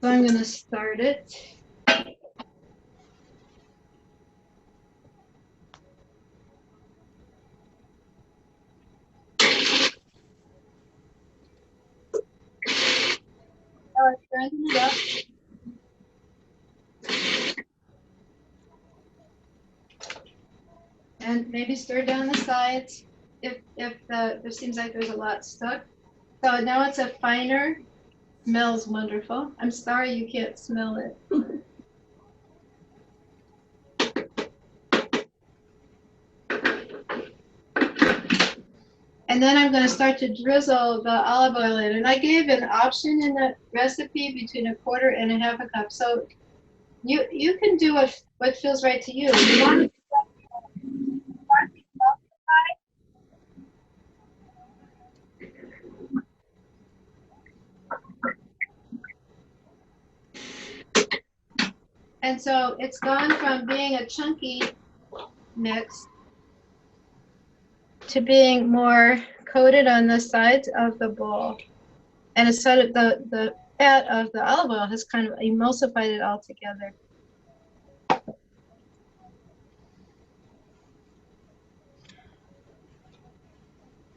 So I'm going to start it. Turn it up. And maybe stir down the sides if it seems like there's a lot stuck. So now it's a finer, smells wonderful. I'm sorry you can't smell it. And then I'm going to start to drizzle the olive oil in. And I gave an option in the recipe between 1/4 and 1/2 cup. So you can do what feels right to you. You want and so it's gone from being a chunky mix to being more coated on the sides of the bowl. And it's sort of the fat of the olive oil has kind of emulsified it all together.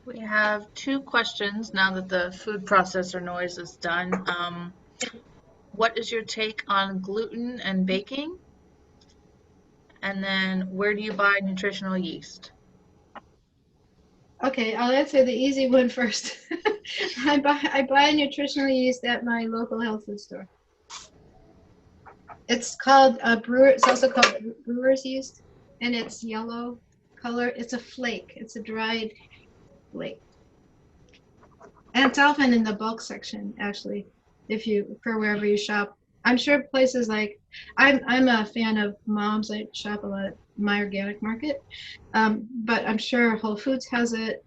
We have 2 questions now that the food processor noise is done. What is your take on gluten and baking? And then where do you buy nutritional yeast? Okay, I'll answer the easy one first. I buy nutritional yeast at my local health food store. It's called it's also called brewer's yeast, and it's yellow color. It's a flake. It's a dried flake. And it's often in the bulk section, actually, for wherever you shop. I'm sure places like, I'm a fan of Mom's. I shop a lot at My Organic Market, but I'm sure Whole Foods has it,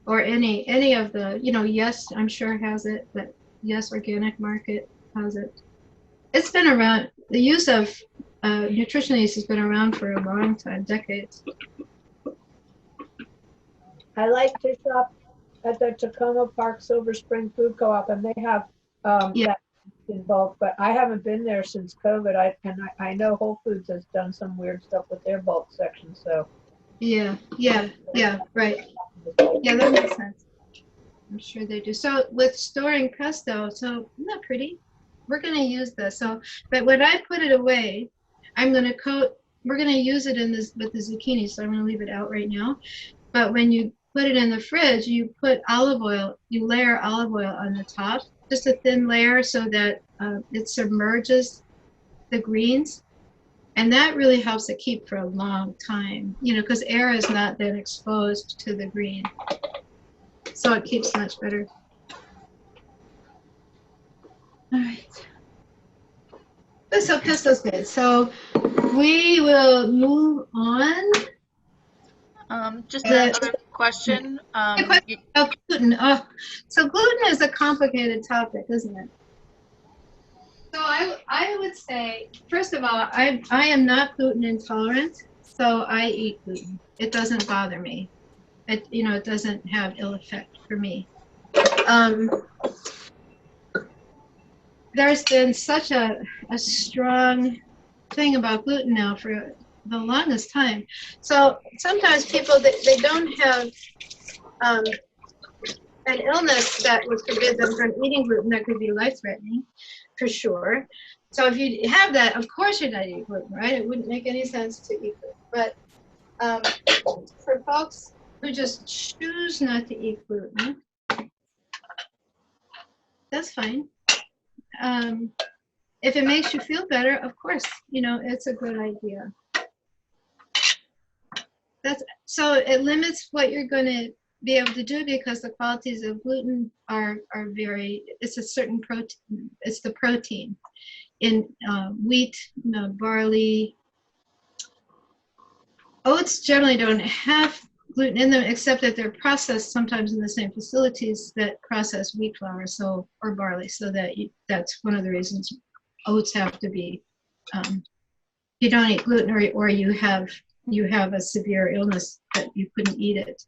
or any of the, Yes, I'm sure has it, but Yes Organic Market has it. It's been around. The use of nutritional yeast has been around for a long time, decades. I like to shop at the Tacoma Park Silver Spring Food Co-op, and they have that in bulk, but I haven't been there since COVID. I know Whole Foods has done some weird stuff with their bulk section, so. Yeah, right. Yeah, that makes sense. I'm sure they do. So with storing pesto, so isn't that pretty? We're going to use this. But when I put it away, I'm going to we're going to use it with the zucchini, so I'm going to leave it out right now. But when you put it in the fridge, you put olive oil, you layer olive oil on the top, just a thin layer so that it submerges the greens. And that really helps it keep for a long time, because air is not then exposed to the green. So it keeps much better. All right. So pesto's good. So we will move on. Just another question. Gluten. So gluten is a complicated topic, isn't it? So I would say, first of all, I am not gluten intolerant, so I eat gluten. It doesn't bother me. It doesn't have ill effect for me. There's been such a strong thing about gluten now for the longest time. So sometimes people, they don't have an illness that would forbid them from eating gluten that could be life-threatening, for sure. So if you have that, of course you're not eating gluten, right? It wouldn't make any sense to eat gluten. But for folks who just choose not to eat gluten, that's fine. If it makes you feel better, of course, it's a good idea. so it limits what you're going to be able to do, because the qualities of gluten are very, it's a certain protein, it's the protein in wheat, barley. Oats generally don't have gluten in them, except that they're processed sometimes in the same facilities that process wheat flour, or barley, so that's one of the reasons oats have to be, you don't eat gluten, or you have a severe illness that you couldn't eat it,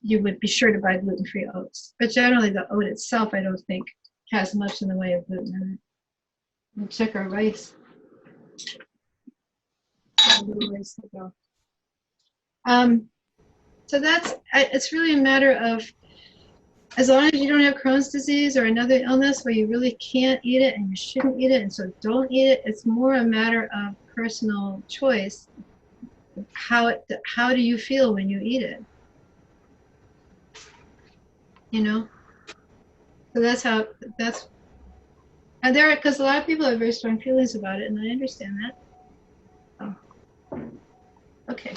you would be sure to buy gluten-free oats. But generally the oat itself, I don't think, has much in the way of gluten in it. We'll check our rice. So it's really a matter of, as long as you don't have Crohn's disease or another illness where you really can't eat it and you shouldn't eat it, and so don't eat it. It's more a matter of personal choice. How do you feel when you eat it? So and because a lot of people have very strong feelings about it, and I understand that. Oh. Okay.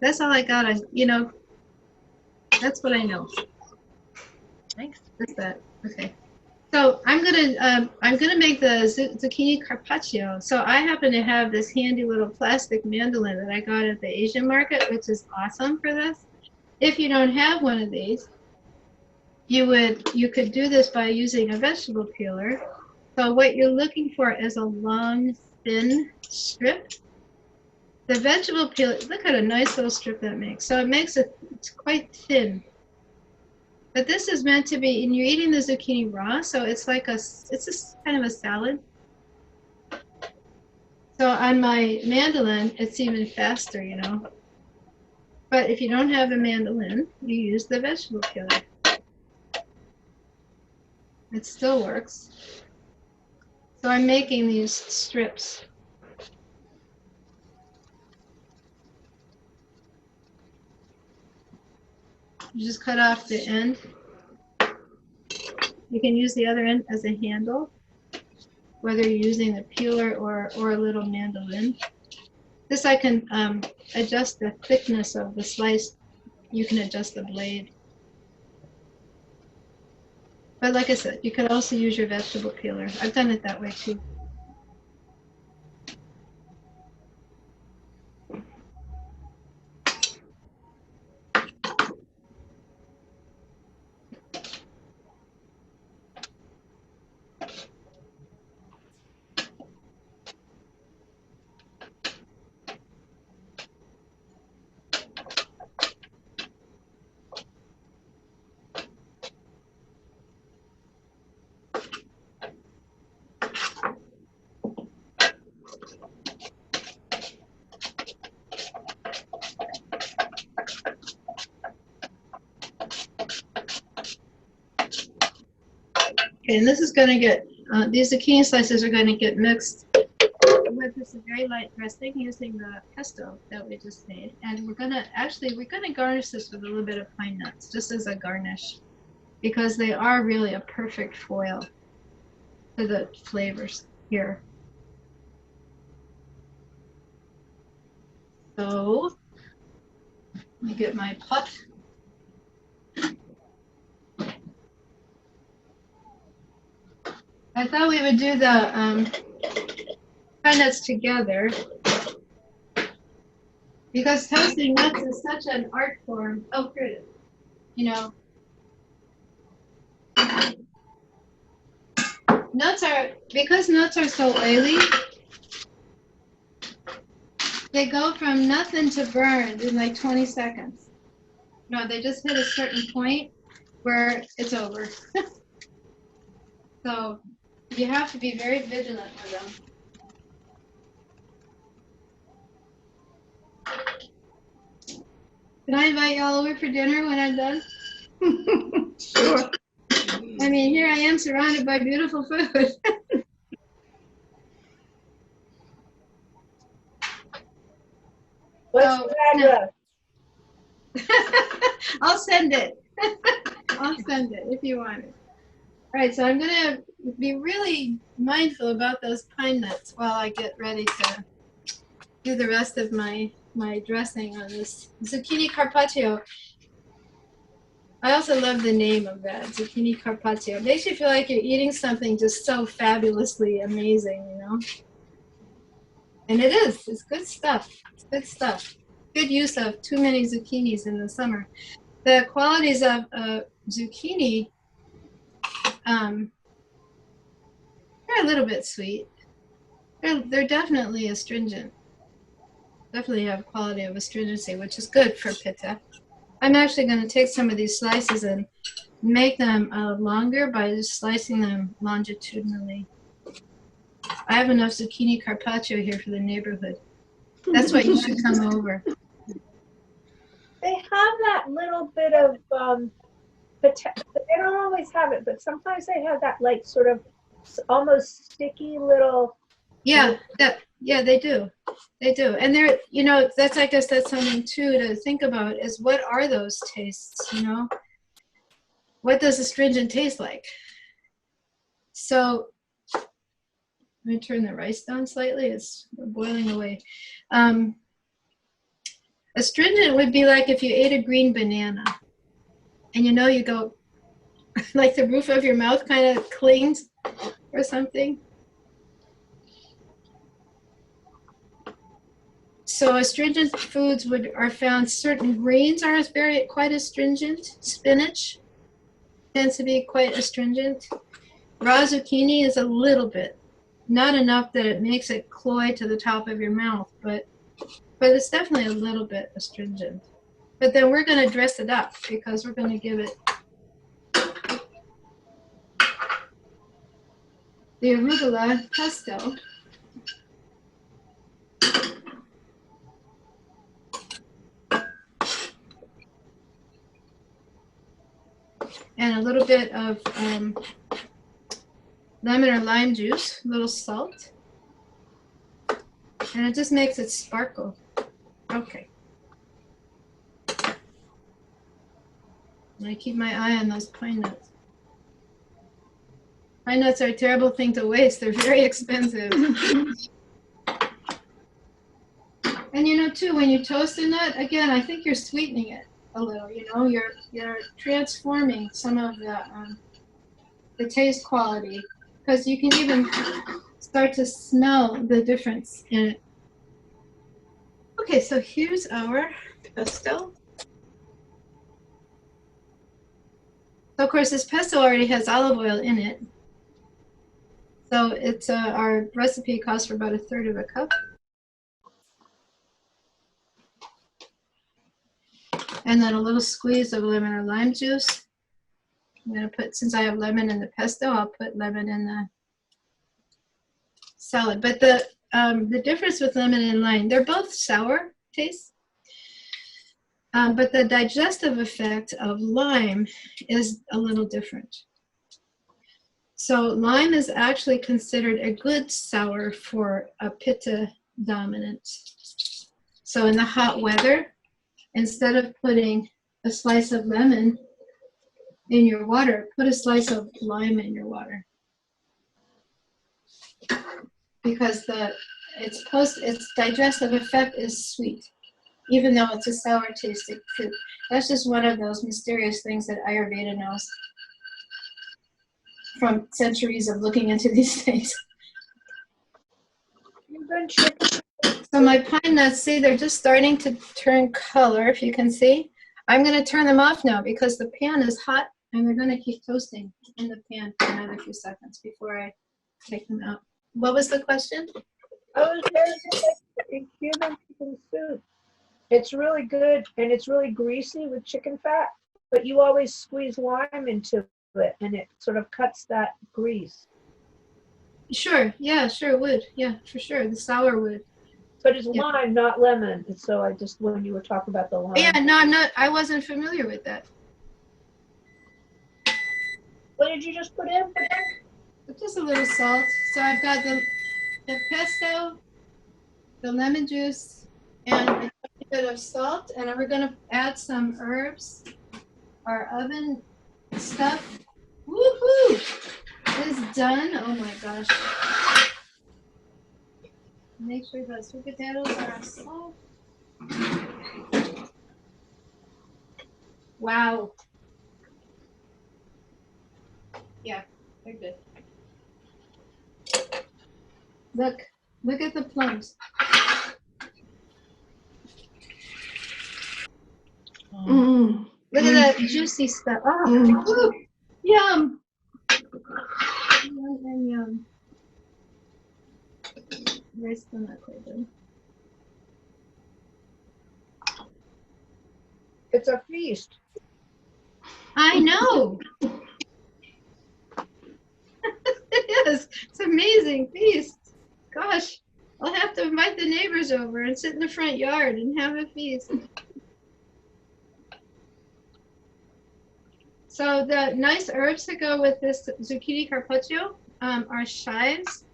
That's all I got. That's what I know. Thanks. That's that. Okay. So I'm gonna make the zucchini carpaccio. So I happen to have this handy little plastic mandolin that I got at the Asian market, which is awesome for this. If you don't have one of these, you could do this by using a vegetable peeler. So what you're looking for is a long, thin strip. The vegetable peeler, look at a nice little strip that makes. So it's quite thin. But this is meant to be, and you're eating the zucchini raw, so it's just kind of a salad. So on my mandolin, it's even faster, But if you don't have a mandolin, you use the vegetable peeler. It still works. So I'm making these strips. You just cut off the end. You can use the other end as a handle, whether you're using the peeler or a little mandolin. This I can adjust the thickness of the slice. You can adjust the blade. But like I said, you could also use your vegetable peeler. I've done it that way too. Okay, and this is going to get, these zucchini slices are going to get mixed with this very light dressing using the pesto that we just made. And we're going to garnish this with a little bit of pine nuts, just as a garnish, because they are really a perfect foil to the flavors here. So, let me get my pot. I thought we would do the pine nuts together, because toasting nuts is such an art form. Oh, here it is. Because nuts are so oily, they go from nothing to burned in like 20 seconds. No, they just hit a certain point where it's over. So you have to be very vigilant with them. Can I invite y'all over for dinner when I'm done? Sure. I mean, here I am surrounded by beautiful food. What's the address? I'll send it. I'll send it if you want it. All right, so I'm going to be really mindful about those pine nuts while I get ready to do the rest of my dressing on this zucchini carpaccio. I also love the name of that, Zucchini Carpaccio. It makes you feel like you're eating something just so fabulously amazing, you know? And it is. It's good stuff. It's good stuff. Good use of too many zucchinis in the summer. The qualities of zucchini, they're a little bit sweet. They're definitely astringent. Definitely have quality of astringency, which is good for Pitta. I'm actually going to take some of these slices and make them longer by just slicing them longitudinally. I have enough zucchini carpaccio here for the neighborhood. That's why you should come over. They have that little bit of, they don't always have it, but sometimes they have that like sort of almost sticky little. Yeah, they do. They do. And they're, you know, that's, I guess that's something too to think about is what are those tastes, you know? What does astringent taste like? So, let me turn the rice down slightly. It's boiling away. Astringent would be like if you ate a green banana and you know you go, like the roof of your mouth kind of clings or something. So astringent foods are found, certain greens are quite astringent. Spinach tends to be quite astringent. Raw zucchini is a little bit, not enough that it makes it cloy to the top of your mouth, but it's definitely a little bit astringent. But then we're going to dress it up because we're going to give it the arugula pesto. And a little bit of lemon or lime juice, a little salt. And it just makes it sparkle. Okay. And I keep my eye on those pine nuts. Pine nuts are a terrible thing to waste. They're very expensive. And you know too, when you toast a nut, again, I think you're sweetening it a little, you know, you're transforming some of the taste quality, because you can even start to smell the difference in it. Okay, so here's our pesto. So of course this pesto already has olive oil in it. So it's our recipe calls for about 1/3 of a cup. And then a little squeeze of lemon or lime juice. I'm going to put, since I have lemon in the pesto, I'll put lemon in the salad. But the difference with lemon and lime, they're both sour tastes. But the digestive effect of lime is a little different. So lime is actually considered a good sour for a Pitta dominant. So in the hot weather, instead of putting a slice of lemon in your water, put a slice of lime in your water. Because its digestive effect is sweet, even though it's a sour tasting fruit. That's just one of those mysterious things that Ayurveda knows from centuries of looking into these things. So my pine nuts, see, they're just starting to turn color, if you can see. I'm going to turn them off now because the pan is hot and they're going to keep toasting in the pan for another few seconds before I take them out. What was the question? I was very good Cuban chicken soup. It's really good and it's really greasy with chicken fat, but you always squeeze lime into it and it sort of cuts that grease. Sure, yeah, sure would. Yeah, for sure, the sour would. But it's lime, not lemon. And so I just, when you were talking about the lime. Yeah, no, I wasn't familiar with that. What did you just put in? Just a little salt. So I've got the pesto, the lemon juice, and a bit of salt. And we're going to add some herbs, our oven stuff. Woohoo! It is done. Oh my gosh. Make sure the sweet potatoes are soft. Wow. Yeah, they're good. Look at the plums. Mm. Look at that juicy stuff. Oh, ooh, yum. Yum and yum. They're still not quite done. It's a feast. I know. It is. It's an amazing feast. Gosh, I'll have to invite the neighbors over and sit in the front yard and have a feast. So the nice herbs that go with this zucchini carpaccio are chives.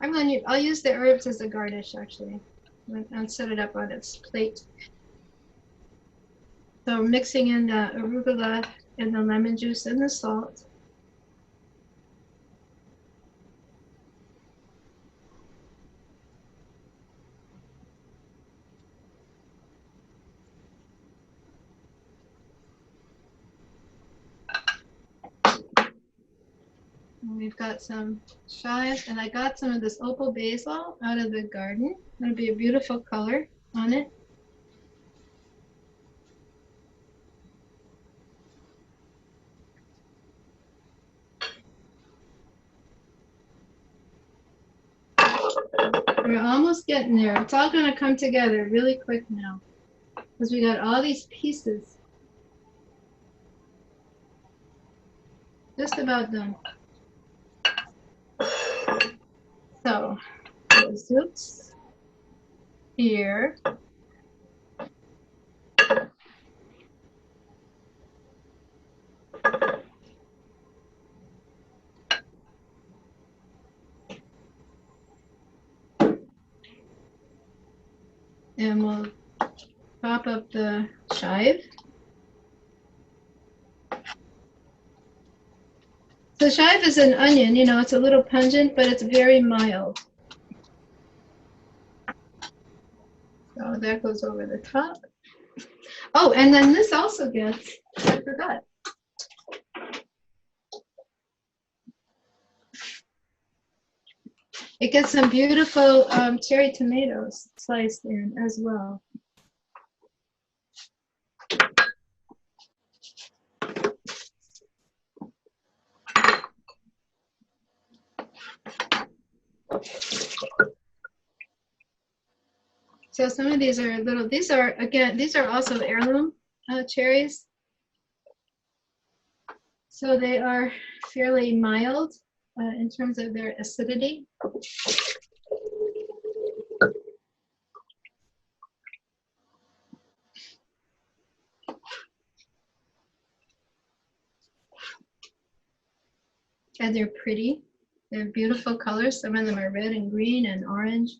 I'll use the herbs as a garnish actually, and set it up on its plate. So mixing in the arugula and the lemon juice and the salt. And we've got some chives, and I got some of this opal basil out of the garden. It'll be a beautiful color on it. We're almost getting there. It's all going to come together really quick now because we got all these pieces. Just about done. So, the zoots here. And we'll pop up the chive. So chive is an onion, you know, it's a little pungent, but it's very mild. So that goes over the top. Oh, and then this also gets, I forgot. It gets some beautiful cherry tomatoes sliced in as well. So some of these are little, these are also heirloom cherries. So they are fairly mild in terms of their acidity. And they're pretty. They're beautiful colors. Some of them are red and green and orange.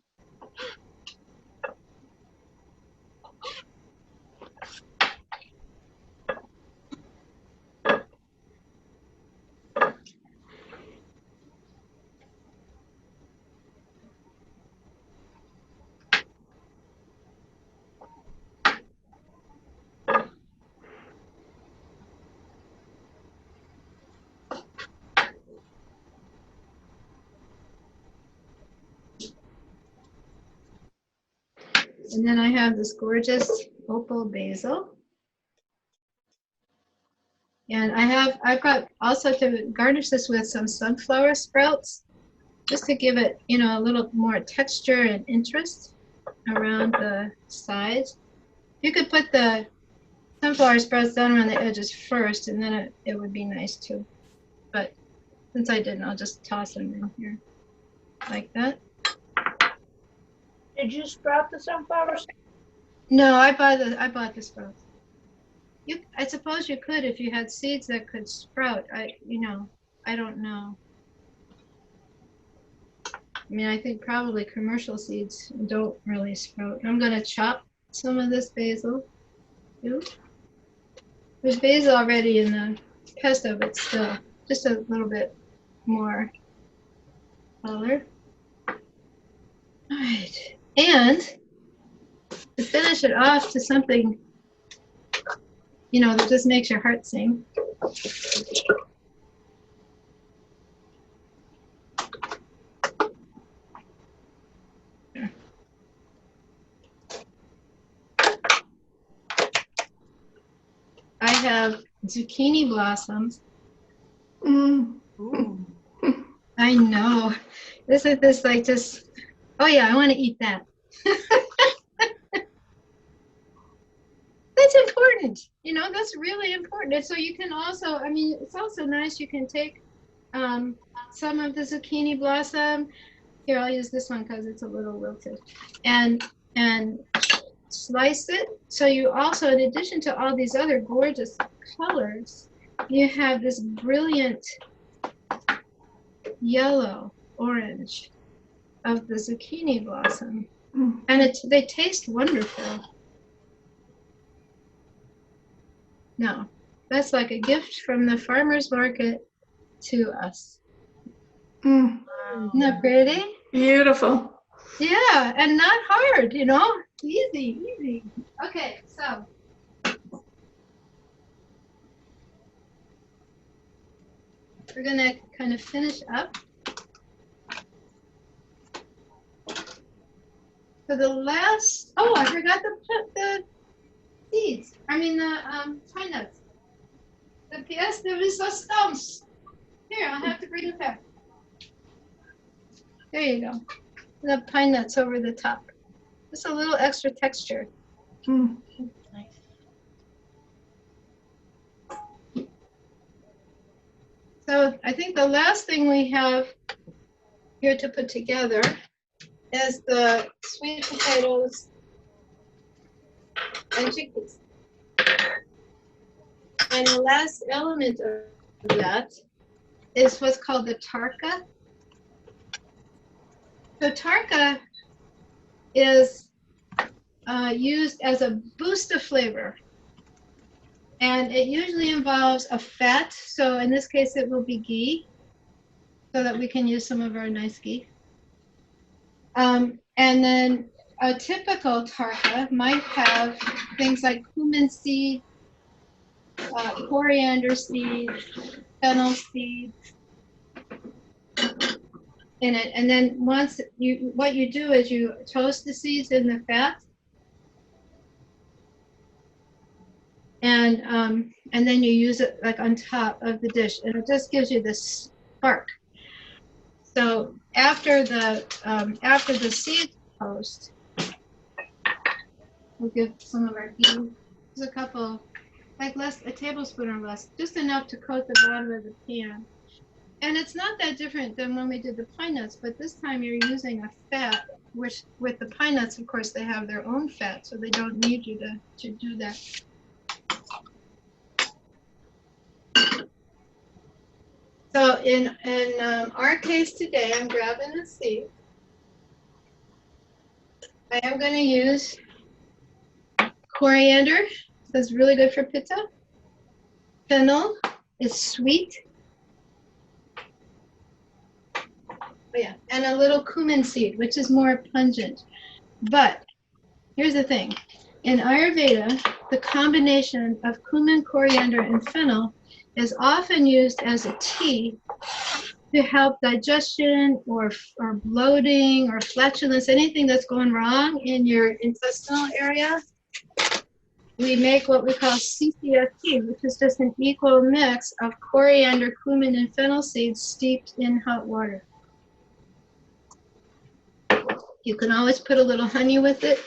And then I have this gorgeous opal basil. And I've got also to garnish this with some sunflower sprouts, just to give it, you know, a little more texture and interest around the sides. You could put the sunflower sprouts down around the edges first, and then it would be nice too. But since I didn't, I'll just toss them in here like that. Did you sprout the sunflowers? No, I bought the sprouts. I suppose you could if you had seeds that could sprout. I don't know. I mean, I think probably commercial seeds don't really sprout. I'm gonna chop some of this basil too. There's basil already in the pesto, but still, just a little bit more color. All right. And to finish it off to something, you know, that just makes your heart sing. I have zucchini blossoms. Mm. Ooh. I know. This is this like just, oh yeah, I want to eat that. That's important. You know, that's really important. And so you can also, I mean, it's also nice. You can take some of the zucchini blossom. Here, I'll use this one because it's a little wilted. And slice it. So you also, in addition to all these other gorgeous colors, you have this brilliant yellow orange of the zucchini blossom. Mm. And they taste wonderful. No, that's like a gift from the farmer's market to us. Mm. Wow. Isn't that pretty? Beautiful. Yeah, and not hard, you know? Easy, easy. Okay, so. We're gonna kind of finish up. For the last, oh, I forgot the seeds. I mean the pine nuts. The pièce de résistance. Here, I'll have to bring it back. There you go. The pine nuts over the top. Just a little extra texture. Mm. Nice. So I think the last thing we have here to put together is the sweet potatoes and chickpeas. And the last element of that is what's called the Tarka. So Tarka is used as a boost of flavor. And it usually involves a fat. So in this case, it will be ghee, so that we can use some of our nice ghee. And then a typical tarka might have things like cumin seed, coriander seeds, fennel seeds in it. And then once what you do is you toast the seeds in the fat, and then you use it like on top of the dish, and it just gives you this spark. So after the seeds toast, we'll give some of our ghee. Just a couple, like a tablespoon or less, just enough to coat the bottom of the pan. And it's not that different than when we did the pine nuts, but this time you're using a fat, which with the pine nuts, of course, they have their own fat, so they don't need you to do that. So in our case today, I'm grabbing the seed. I am going to use coriander. That's really good for Pitta. Fennel is sweet. Oh yeah, and a little cumin seed, which is more pungent. But here's the thing. In Ayurveda, the combination of cumin, coriander, and fennel is often used as a tea to help digestion or bloating or flatulence, anything that's going wrong in your intestinal area. We make what we call CCFT, which is just an equal mix of coriander, cumin, and fennel seeds steeped in hot water. You can always put a little honey with it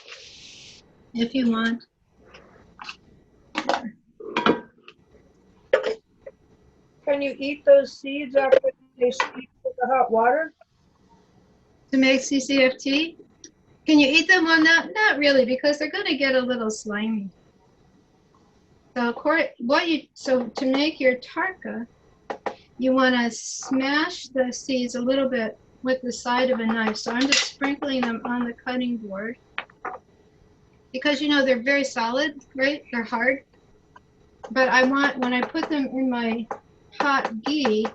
if you want. Can you eat those seeds after they steep in the hot water? To make CCFT? Can you eat them? Well, not really, because they're going to get a little slimy. So to make your tarka, you want to smash the seeds a little bit with the side of a knife. So I'm just sprinkling them on the cutting board, because you know they're very solid, right? They're hard. But I want, when I put them in my hot ghee,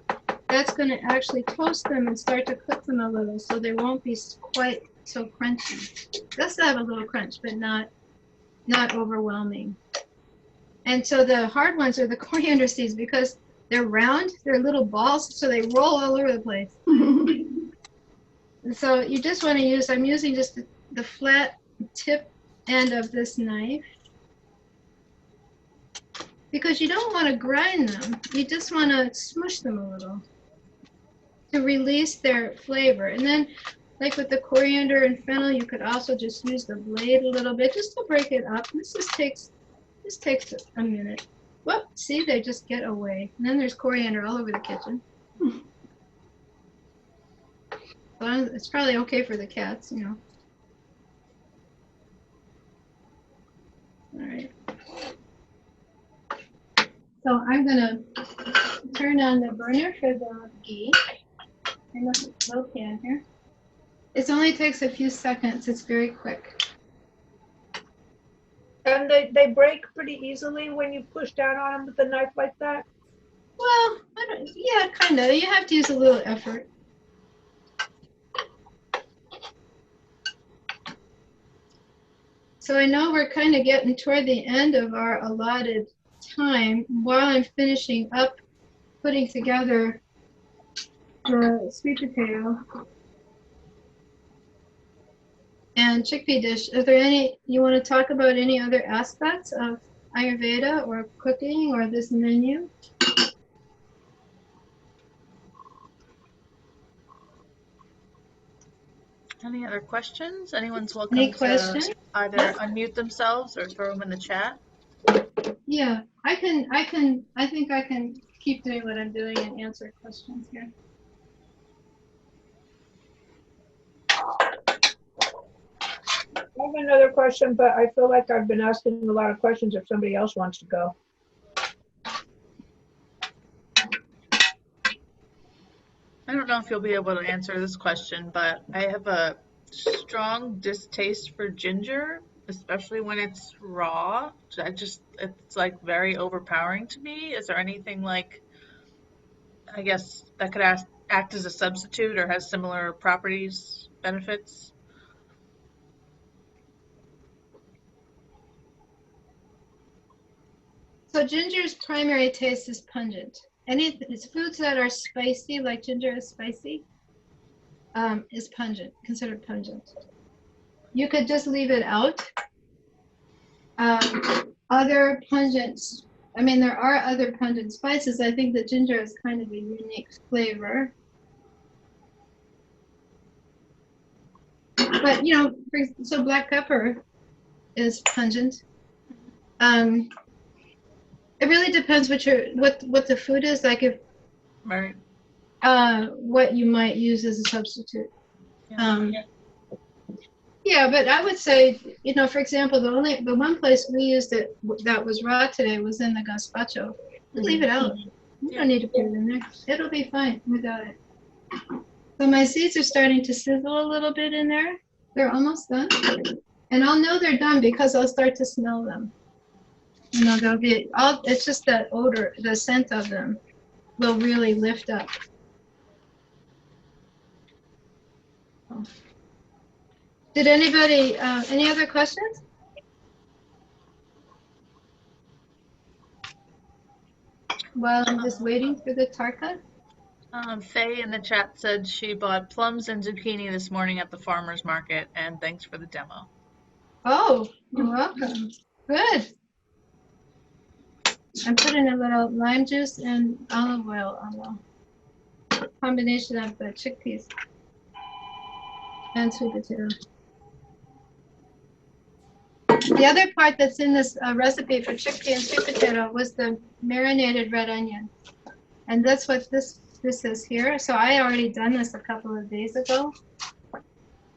that's going to actually toast them and start to cook them a little, so they won't be quite so crunchy. It does have a little crunch, but not overwhelming. And so the hard ones are the coriander seeds because they're round, they're little balls, so they roll all over the place. And so you just want to use, I'm using just the flat tip end of this knife because you don't want to grind them. You just want to smush them a little to release their flavor. And then like with the coriander and fennel, you could also just use the blade a little bit just to break it up. This takes a minute. Whoop, see, they just get away. And then there's coriander all over the kitchen. Well, it's probably okay for the cats, you know. All right. So I'm gonna turn on the burner for the ghee. I got a little pan here. It only takes a few seconds. It's very quick. And they break pretty easily when you push down on them with a knife like that? Well, yeah, kind of. You have to use a little effort. So I know we're kind of getting toward the end of our allotted time while I'm finishing up putting together the sweet potato and chickpea dish. Are there any, you want to talk about any other aspects of Ayurveda or cooking or this menu? Any other questions? Anyone's welcome Any questions? to either unmute themselves or throw them in the chat. Yeah, I think I can keep doing what I'm doing and answer questions here. I have another question, but I feel like I've been asking a lot of questions if somebody else wants to go. I don't know if you'll be able to answer this question, but I have a strong distaste for ginger, especially when it's raw. It's like very overpowering to me. Is there anything like, I guess, that could act as a substitute or has similar properties, benefits? So ginger's primary taste is pungent. It's foods that are spicy, like ginger is spicy, is pungent, considered pungent. You could just leave it out. Other pungents, I mean, there are other pungent spices. I think that ginger is kind of a unique flavor. But, you know, so black pepper is pungent. It really depends what the food is, like if Right. what you might use as a substitute. Yeah. Yeah, but I would say, you know, for example, the one place we used it that was raw today was in the Gazpacho. Leave it out. You don't need to put it in there. It'll be fine without it. So my seeds are starting to sizzle a little bit in there. They're almost done. And I'll know they're done because I'll start to smell them. You know, they'll be it's just that odor, the scent of them will really lift up. Did anybody, any other questions? While I'm just waiting for the Tarka. Faye in the chat said she bought plums and zucchini this morning at the farmer's market, and thanks for the demo. Oh, you're welcome. Good. I'm putting a little lime juice and olive oil on the combination of the chickpeas and sweet potato. The other part that's in this recipe for chickpea and sweet potato was the marinated red onion. And that's what this is here. So I already done this a couple of days ago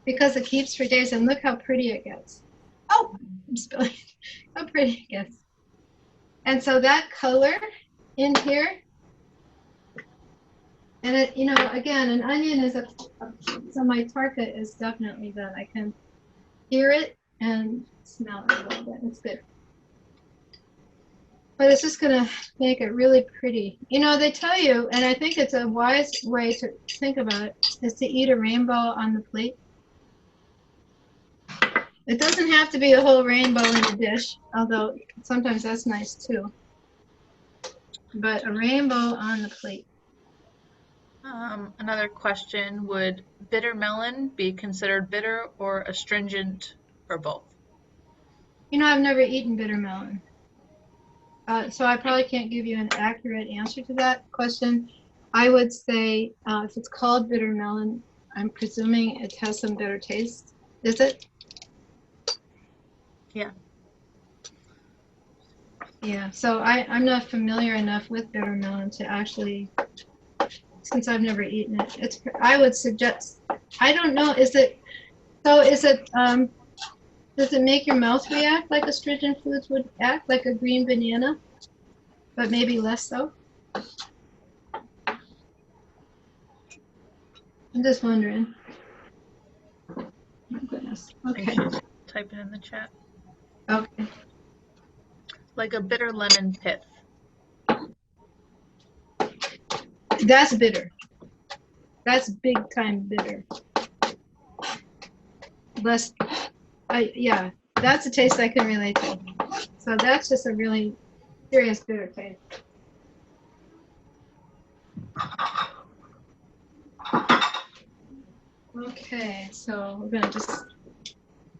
because it keeps for days, and look how pretty it gets. Oh, I'm spilling. How pretty it gets. And so that color in here, and it, you know, again, an onion is so my Tarka is definitely that. I can hear it and smell it a little bit. It's good. But it's just gonna make it really pretty. You know, they tell you, and I think it's a wise way to think about it, is to eat a rainbow on the plate. It doesn't have to be a whole rainbow in a dish, although sometimes that's nice too. But a rainbow on the plate. Another question, would bitter melon be considered bitter or astringent or both? You know, I've never eaten bitter melon. So I probably can't give you an accurate answer to that question. I would say if it's called bitter melon, I'm presuming it has some bitter taste. Is it? Yeah. Yeah, so I'm not familiar enough with bitter melon to actually, since I've never eaten it. I would suggest, I don't know, does it make your mouth react like astringent foods would act, like a green banana, but maybe less so? I'm just wondering. My goodness. Okay. Type it in the chat. Okay. Like a bitter lemon pith. That's bitter. That's big time bitter. Less, yeah, that's a taste I can relate to. So that's just a really serious bitter taste. Okay, so we're gonna just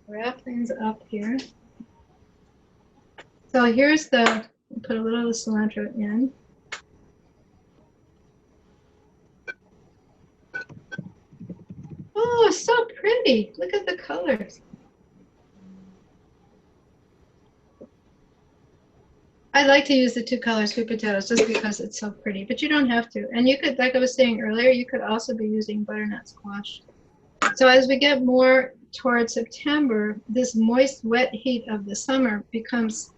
wrap things up here. So here's put a little of the cilantro in. Oh, so pretty. Look at the colors. I like to use the two colors sweet potatoes just because it's so pretty, but you don't have to. And you could, like I was saying earlier, you could also be using butternut squash. So as we get more towards September, this moist, wet heat of the summer becomes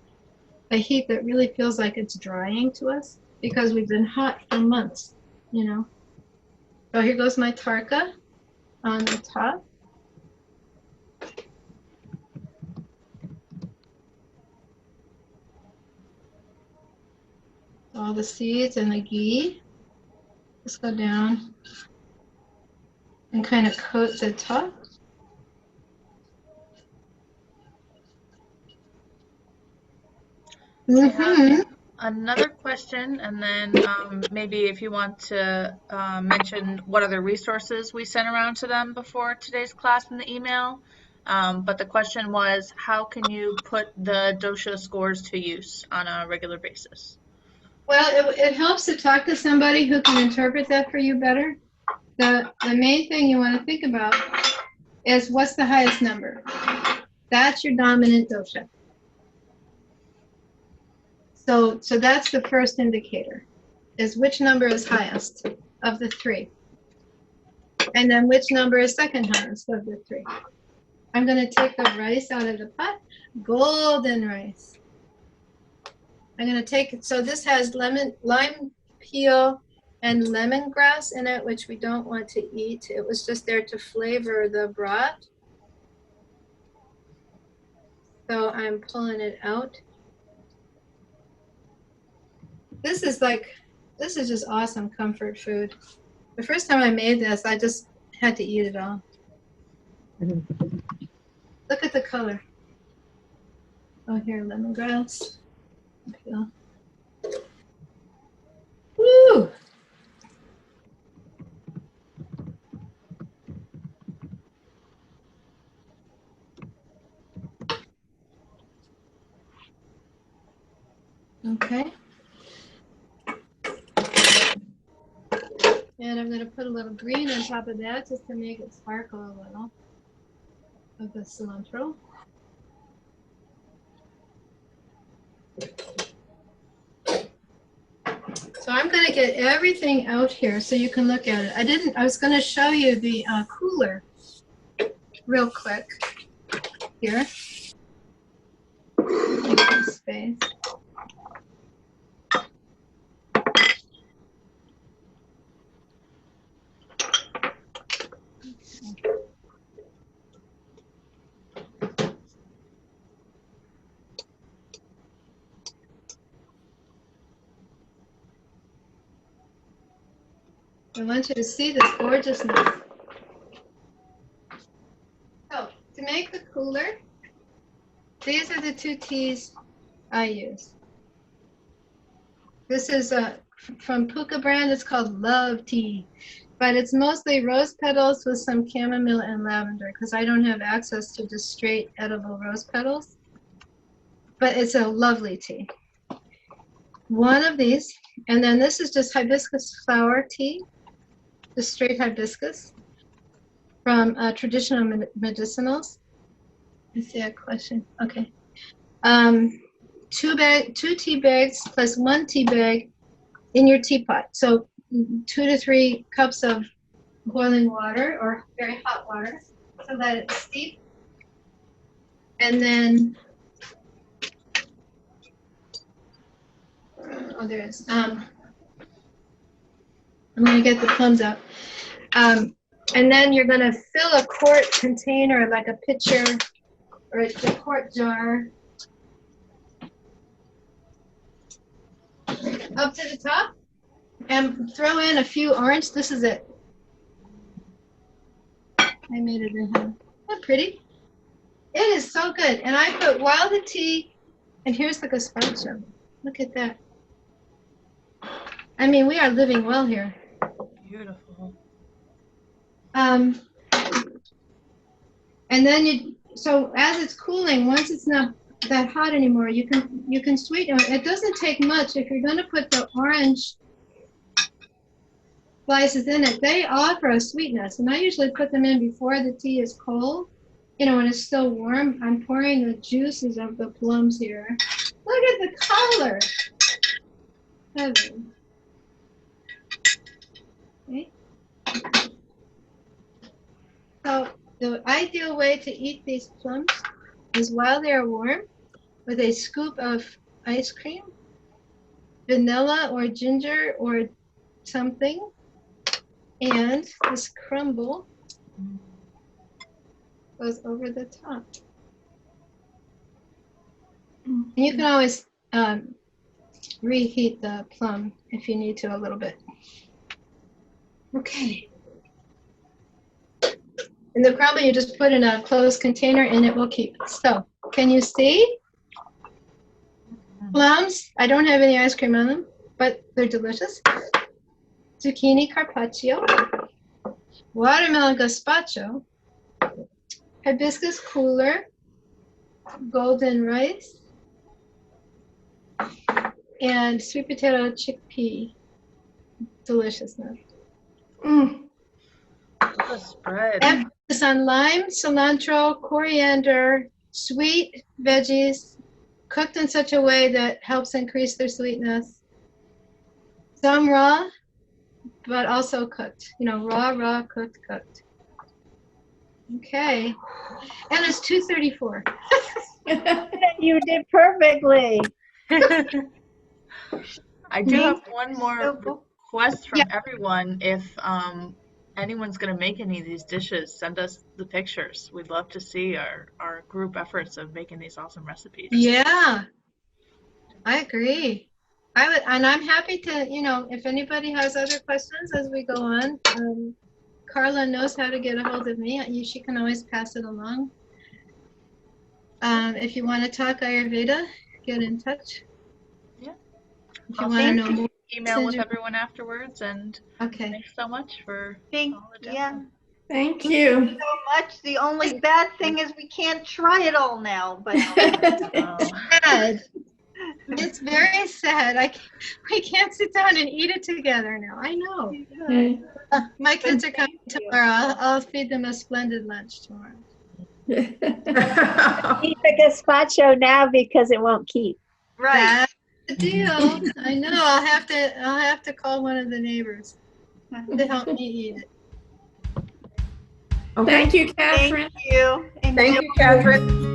a heat that really feels like it's drying to us because we've been hot for months, you know. So here goes my Tarka on the top. All the seeds and the ghee just go down and kind of coat the top. Another question, and then maybe if you want to mention what other resources we sent around to them before today's class in the email. But the question was, how can you put the dosha scores to use on a regular basis? Well, it helps to talk to somebody who can interpret that for you better. The main thing you want to think about is what's the highest number. That's your dominant dosha. So that's the first indicator, is which number is highest of the three. And then which number is second highest of the three. I'm going to take the rice out of the pot, golden rice. I'm going to take it, so this has lime peel and lemongrass in it, which we don't want to eat. It was just there to flavor the broth. So I'm pulling it out. This is just awesome comfort food. The first time I made this, I just had to eat it all. Look at the color. Oh, here, lemongrass. Peel. Woo! Okay. And I'm going to put a little green on top of that just to make it sparkle a little of the cilantro. So I'm going to get everything out here so you can look at it. I was going to show you the cooler real quick here. Space. I want you to see this gorgeousness. So to make the cooler, these are the two teas I use. This is from Puka brand. It's called Love Tea, but it's mostly rose petals with some chamomile and lavender because I don't have access to just straight edible rose petals. But it's a lovely tea. One of these, and then this is just hibiscus flower tea, just straight hibiscus from Traditional Medicinals. I see a question. Okay. 2 tea bags plus 1 tea bag in your teapot. So 2 to 3 cups of boiling water or very hot water so that it's steep. And then, oh, there it is. I'm going to get the plums out. And then you're going to fill a quart container, like a pitcher or a quart jar, up to the top, and throw in a few orange. This is it. I made it in here. Isn't that pretty? It is so good. And I put wild tea, and here's the gazpacho. Look at that. I mean, we are living well here. Beautiful. And then so as it's cooling, once it's not that hot anymore, you can sweeten it. It doesn't take much. If you're going to put the orange slices in it, they offer a sweetness, and I usually put them in before the tea is cold. You know, when it's still warm. I'm pouring the juices of the plums here. Look at the color. Heaven. Okay. So the ideal way to eat these plums is while they're warm, with a scoop of ice cream, vanilla or ginger or something, and this crumble goes over the top. And you can always reheat the plum if you need to a little bit. Okay. And the crumble you just put in a closed container and it will keep. So, can you see? Plums, I don't have any ice cream on them, but they're delicious. Zucchini Carpaccio, watermelon Gazpacho, hibiscus cooler, golden rice, and sweet potato chickpea deliciousness. What a spread. Emphasis on lime, cilantro, coriander, sweet veggies, cooked in such a way that helps increase their sweetness. Some raw, but also cooked. You know, raw, cooked. Okay. And it's 2:34. You did perfectly. I do have one more request from everyone. If anyone's going to make any of these dishes, send us the pictures. We'd love to see our group efforts of making these awesome recipes. Yeah, I agree. And I'm happy to, you know, if anybody has other questions as we go on, Carla knows how to get a hold of me. She can always pass it along. If you want to talk Ayurveda, get in touch. Yeah. If you want to know more. Email with everyone afterwards, and okay. Thanks so much for all the demo. Yeah. Thank you So much. The only bad thing is we can't try it all now, but Sad. It's very sad. We can't sit down and eat it together now. I know. My kids are coming tomorrow. I'll feed them a splendid lunch tomorrow. eat the gazpacho now because it won't keep. Right. That's the deal. I know. I'll have to call one of the neighbors to help me eat it. Thank you, Catherine. Thank you. Thank you, Catherine.